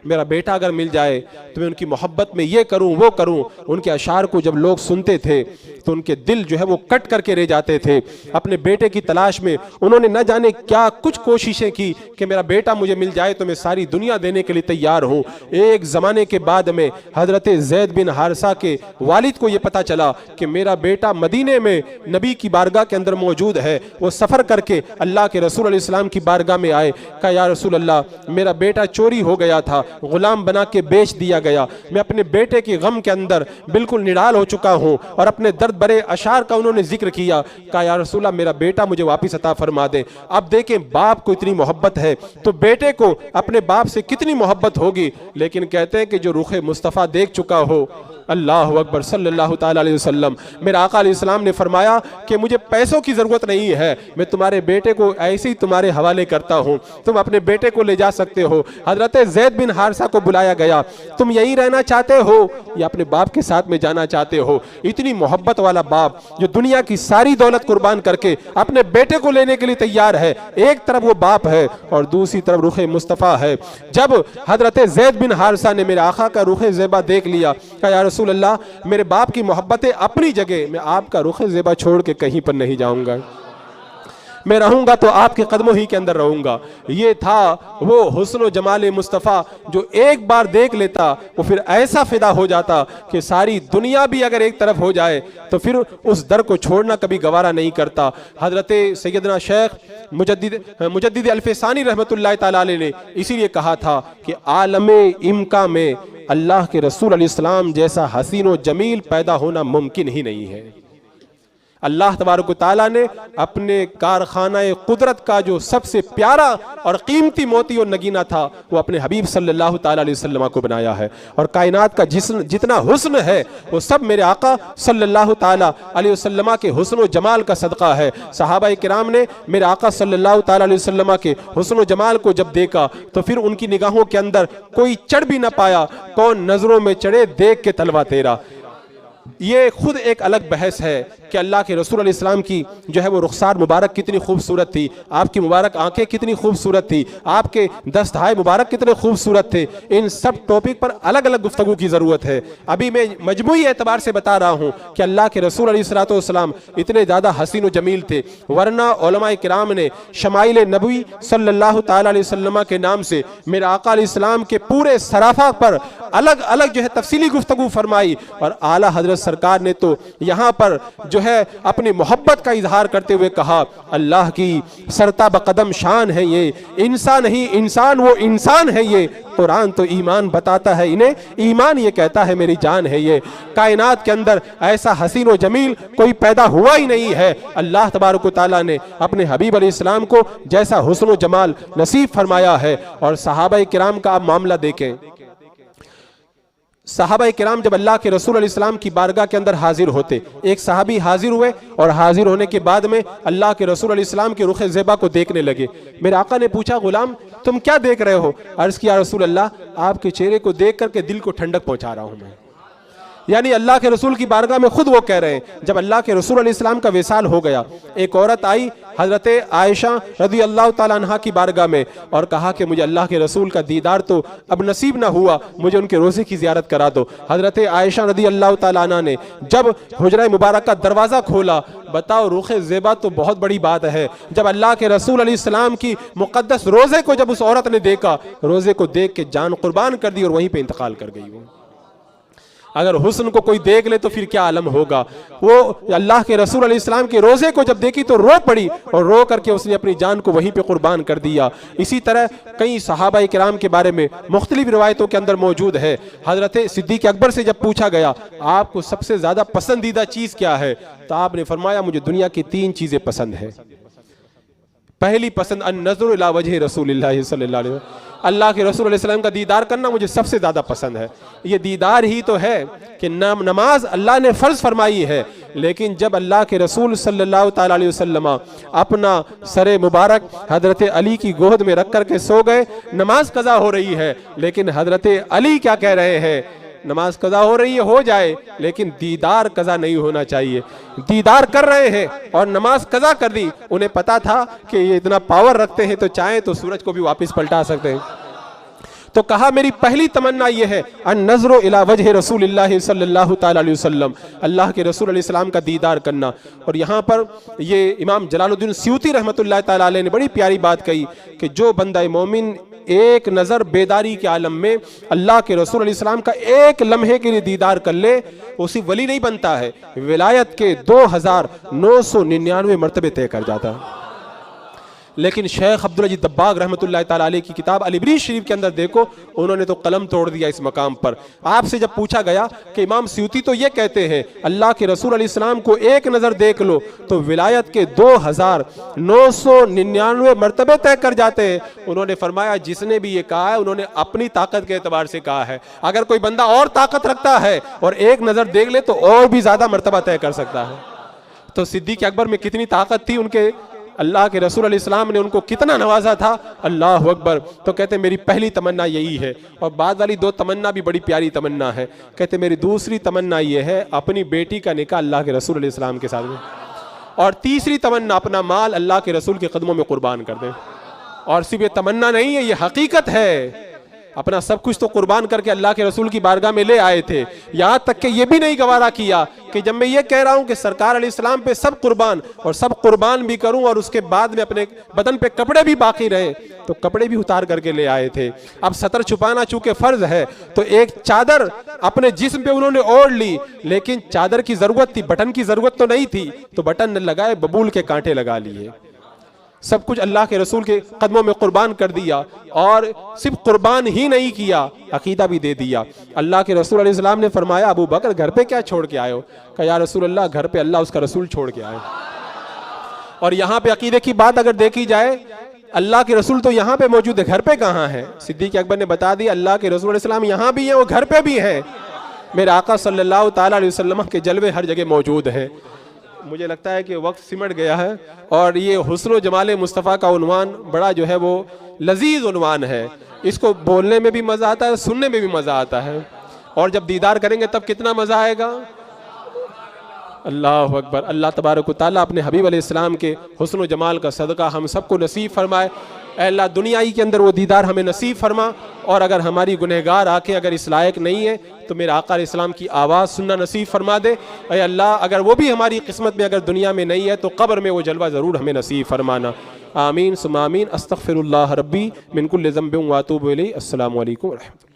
میرا بیٹا اگر مل جائے تو میں ان کی محبت میں یہ کروں وہ کروں۔ ان کے اشعار کو جب لوگ سنتے تھے تو ان کے دل جو ہے وہ کٹ کر کے رہ جاتے تھے۔ اپنے بیٹے کی تلاش میں انہوں نے نہ جانے کیا کچھ کوششیں کی کہ میرا بیٹا مجھے مل جائے تو میں ساری دنیا دینے کے لیے تیار ہوں۔ ایک زمانے کے بعد میں حضرت زید بن حارثہ کے والد کو یہ پتا چلا کہ میرا بیٹا مدینے میں نبی کی بارگاہ کے اندر موجود ہے۔ وہ سفر کر کے اللہ کے رسول علیہ السلام کی بارگاہ میں آئے، کہا یا رسول اللہ میرا بیٹا چوری ہو گیا تھا، غلام بنا کے بیچ دیا گیا، میں اپنے بیٹے کے غم کے اندر بالکل نڈال ہو چکا ہوں۔ اور اپنے درد برے اشعار کا انہوں نے ذکر کیا، کہا یا رسول اللہ میرا بیٹا مجھے واپس عطا فرما دے۔ اب دیکھیں باپ کو اتنی محبت ہے تو بیٹے کو اپنے باپ سے کتنی محبت ہوگی، لیکن کہتے ہیں کہ جو رخ مصطفیٰ دیکھ چکا ہو، اللہ اکبر صلی اللہ تعالیٰ علیہ وسلم، میرے آقا علیہ السلام نے فرمایا کہ مجھے پیسوں کی ضرورت نہیں ہے، میں تمہارے بیٹے کو ایسے ہی تمہارے حوالے کرتا ہوں، تم اپنے بیٹے کو لے جا سکتے ہو۔ حضرت زید بن حارثہ کو بلایا گیا، تم یہی رہنا چاہتے ہو یا اپنے باپ کے ساتھ میں جانا چاہتے ہو؟ اتنی محبت والا باپ جو دنیا کی ساری دولت قربان کر کے اپنے بیٹے کو لینے کے لیے تیار ہے، ایک طرف وہ باپ ہے اور دوسری طرف رخ مصطفیٰ ہے۔ جب حضرت زید بن حارثہ نے میرے آقا کا رخ زیبا دیکھ لیا، کہا یا رسول اللہ میرے باپ کی محبتیں اپنی جگہ، میں آپ کا رخ زیبا چھوڑ کے کہیں پر نہیں جاؤں گا، میں رہوں گا تو آپ کے قدموں ہی کے اندر رہوں گا۔ یہ تھا وہ حسن و جمال مصطفیٰ جو ایک بار دیکھ لیتا وہ پھر ایسا فدا ہو جاتا کہ ساری دنیا بھی اگر ایک طرف ہو جائے تو پھر اس در کو چھوڑنا کبھی گوارا نہیں کرتا۔ حضرت سیدنا شیخ مجدد الفسانی رحمت اللہ تعالیٰ علیہ نے اسی لیے کہا تھا کہ عالم امکا میں اللہ کے رسول علیہ السلام جیسا حسین و جمیل پیدا ہونا ممکن ہی نہیں ہے۔ اللہ تبارک و تعالیٰ نے اپنے کارخانہ قدرت کا جو سب سے پیارا اور قیمتی موتی اور نگینہ تھا وہ اپنے حبیب صلی اللہ تعالیٰ علیہ وسلم کو بنایا ہے، اور کائنات کا جتنا حسن ہے وہ سب میرے آقا صلی اللہ تعالیٰ علیہ وسلم کے حسن و جمال کا صدقہ ہے۔ صحابہ کرام نے میرے آقا صلی اللہ تعالیٰ علیہ وسلم کے حسن و جمال کو جب دیکھا تو پھر ان کی نگاہوں کے اندر کوئی چڑھ بھی نہ پایا، کون نظروں میں چڑھے دیکھ کے تلوا تیرا۔ یہ خود ایک الگ بحث ہے کہ اللہ کے رسول علیہ السلام کی جو ہے وہ رخسار مبارک کتنی خوبصورت تھی، آپ کی مبارک آنکھیں کتنی خوبصورت تھی، آپ کے دستہائے مبارک کتنے خوبصورت تھے۔ ان سب ٹاپک پر الگ الگ گفتگو کی ضرورت ہے۔ ابھی میں مجموعی اعتبار سے بتا رہا ہوں کہ اللہ کے رسول علیہ السلام اتنے زیادہ حسین و جمیل تھے، ورنہ علماء کرام نے شمائل نبوی صلی اللہ تعالیٰ علیہ وسلم کے نام سے میرے آقا علیہ السلام کے پورے سرافہ پر الگ الگ جو ہے تفصیلی گفتگو فرمائی، اور اعلیٰ حضرت سرکار نے تو یہاں پر جو ہے اپنی محبت کا اظہار کرتے ہوئے کہا اللہ کی سرتا بقدم شان ہے یہ، انسان ہی انسان وہ انسان ہے یہ، قرآن تو ایمان بتاتا ہے انہیں، ایمان یہ کہتا ہے میری جان ہے یہ۔ کائنات کے اندر ایسا حسین و جمیل کوئی پیدا ہوا ہی نہیں ہے۔ اللہ تبارک و تعالیٰ نے اپنے حبیب علیہ السلام کو جیسا حسن و جمال نصیب فرمایا ہے۔ اور صحابہ کرام کا آپ معاملہ دیکھیں، صحابہ کرام جب اللہ کے رسول علیہ السلام کی بارگاہ کے اندر حاضر ہوتے، ایک صحابی حاضر ہوئے اور حاضر ہونے کے بعد میں اللہ کے رسول علیہ السلام کے رخ زیبا کو دیکھنے لگے۔ میرے آقا نے پوچھا غلام تم کیا دیکھ رہے ہو؟ عرض کیا رسول اللہ آپ کے چہرے کو دیکھ کر کے دل کو ٹھنڈک پہنچا رہا ہوں میں۔ یعنی اللہ کے رسول کی بارگاہ میں خود وہ کہہ رہے ہیں جب اللہ کے رسول علیہ السلام کا وصال ہو گیا، ایک عورت آئی حضرت عائشہ رضی اللہ تعالیٰ عنہ کی بارگاہ میں اور کہا کہ مجھے اللہ کے رسول کا دیدار تو اب نصیب نہ ہوا، مجھے ان کے روزے کی زیارت کرا دو۔ حضرت عائشہ رضی اللہ تعالیٰ عنہ نے جب حجرہ مبارک کا دروازہ کھولا، بتاؤ رخ زیبا تو بہت بڑی بات ہے، جب اللہ کے رسول علیہ السلام کی مقدس روزے کو جب اس عورت نے دیکھا، روزے کو دیکھ کے جان قربان کر دی اور وہیں پہ انتقال کر گئی وہ۔ اگر حسن کو کوئی دیکھ لے تو پھر کیا عالم ہوگا. وہ اللہ کے رسول علیہ السلام کے روزے کو جب دیکھی تو رو پڑی اور رو کر کے اس نے اپنی جان کو وہیں پہ قربان کر دیا. اسی طرح کئی صحابہ کرام کے بارے میں مختلف روایتوں کے اندر موجود ہے. حضرت صدیق اکبر سے جب پوچھا گیا آپ کو سب سے زیادہ پسندیدہ چیز کیا ہے تو آپ نے فرمایا مجھے دنیا کی 3 چیزیں پسند ہے. پہلی پسند النظر الی وجہ رسول اللہ صلی اللہ علیہ وسلم، اللہ کے رسول علیہ السلام کا دیدار کرنا مجھے سب سے زیادہ پسند ہے. یہ دیدار ہی تو ہے کہ نماز اللہ نے فرض فرمائی ہے، لیکن جب اللہ کے رسول صلی اللہ تعالیٰ علیہ وسلم اپنا سر مبارک حضرت علی کی گود میں رکھ کر کے سو گئے، نماز قضا ہو رہی ہے لیکن حضرت علی کیا کہہ رہے ہیں، نماز قضا ہو رہی ہے ہو جائے لیکن دیدار قضا نہیں ہونا چاہیے. دیدار کر رہے ہیں اور نماز قضا کر دی. انہیں پتا تھا کہ یہ اتنا پاور رکھتے ہیں تو چاہیں تو سورج کو بھی واپس پلٹا سکتے ہیں. تو کہا میری پہلی تمنا یہ ہے النظر الی وجہ رسول اللہ صلی اللہ تعالیٰ علیہ وسلم، اللہ کے رسول علیہ السلام کا دیدار کرنا. اور یہاں پر یہ امام جلال الدین سیوطی رحمۃ اللہ تعالیٰ علیہ نے بڑی پیاری بات کہی کہ جو بندہ مومن ایک نظر بیداری کے عالم میں اللہ کے رسول علیہ السلام کا ایک لمحے کے لیے دیدار کر لے اسی ولی نہیں بنتا ہے، ولایت کے 2999 مرتبے طے کر جاتا ہے. لیکن شیخ عبدالعزیز دباغ رحمۃ اللہ تعالیٰ علیہ کی کتاب الابریز شریف کے اندر دیکھو انہوں نے تو قلم توڑ دیا اس مقام پر. آپ سے جب پوچھا گیا کہ امام سیوطی تو یہ کہتے ہیں اللہ کے رسول علیہ السلام کو ایک نظر دیکھ لو تو ولایت کے 2999 مرتبے طے کر جاتے ہیں. انہوں نے فرمایا جس نے بھی یہ کہا ہے انہوں نے اپنی طاقت کے اعتبار سے کہا ہے. اگر کوئی بندہ اور طاقت رکھتا ہے اور ایک نظر دیکھ لے تو اور بھی زیادہ مرتبہ طے کر سکتا ہے. تو صدیق اکبر میں کتنی طاقت تھی، ان کے اللہ کے رسول علیہ السلام نے ان کو کتنا نوازا تھا. اللہ اکبر. تو کہتے میری پہلی تمنا یہی ہے. اور بعد والی 2 تمنا بھی بڑی پیاری تمنا ہے. کہتے میری دوسری تمنا یہ ہے اپنی بیٹی کا نکاح اللہ کے رسول علیہ السلام کے ساتھ میں، اور تیسری تمنا اپنا مال اللہ کے رسول کے قدموں میں قربان کر دیں. اور صرف یہ تمنا نہیں ہے، یہ حقیقت ہے. اپنا سب کچھ تو قربان کر کے اللہ کے رسول کی بارگاہ میں لے آئے تھے. یہاں تک کہ یہ بھی نہیں گوارا کیا کہ جب میں یہ کہہ رہا ہوں کہ سرکار علیہ السلام پہ سب قربان اور سب قربان بھی کروں اور اس کے بعد میں اپنے بدن پہ کپڑے بھی باقی رہے تو کپڑے بھی اتار کر کے لے آئے تھے. اب ستر چھپانا چونکہ فرض ہے تو ایک چادر اپنے جسم پہ انہوں نے اوڑھ لی، لیکن چادر کی ضرورت تھی، بٹن کی ضرورت تو نہیں تھی، تو بٹن نہ لگائے ببول کے کانٹے لگا لیے. سب کچھ اللہ کے رسول کے قدموں میں قربان کر دیا. اور صرف قربان ہی نہیں کیا، عقیدہ بھی دے دیا. اللہ کے رسول علیہ السلام نے فرمایا ابو بکر گھر پہ کیا چھوڑ کے آئے ہو؟ کہا یا رسول اللہ گھر پہ اللہ اس کا رسول چھوڑ کے آئے. اور یہاں پہ عقیدے کی بات اگر دیکھی جائے اللہ کے رسول تو یہاں پہ موجود ہے، گھر پہ کہاں ہے؟ صدیق اکبر نے بتا دی اللہ کے رسول علیہ السلام یہاں بھی ہیں، وہ گھر پہ بھی ہیں. میرے آقا صلی اللہ تعالیٰ علیہ وسلم کے جلوے ہر جگہ موجود ہیں. مجھے لگتا ہے کہ وقت سمٹ گیا ہے اور یہ حسن و جمال مصطفیٰ کا عنوان بڑا جو ہے وہ لذیذ عنوان ہے. اس کو بولنے میں بھی مزہ آتا ہے، سننے میں بھی مزہ آتا ہے، اور جب دیدار کریں گے تب کتنا مزہ آئے گا. اللہ اکبر. اللہ تبارک و تعالیٰ اپنے حبیب علیہ السلام کے حسن و جمال کا صدقہ ہم سب کو نصیب فرمائے. اے اللہ دنیا ہی کے اندر وہ دیدار ہمیں نصیب فرما، اور اگر ہماری گنہگار آنکھیں اگر اس لائق نہیں ہے تو میرے آقا علیہ السلام کی آواز سننا نصیب فرما دے. اے اللہ اگر وہ بھی ہماری قسمت میں اگر دنیا میں نہیں ہے تو قبر میں وہ جلوہ ضرور ہمیں نصیب فرمانا. آمین ثم آمین. استغفر اللہ ربی من کل ذنب واتوب الیہ. السلام علیکم ورحمۃ اللہ.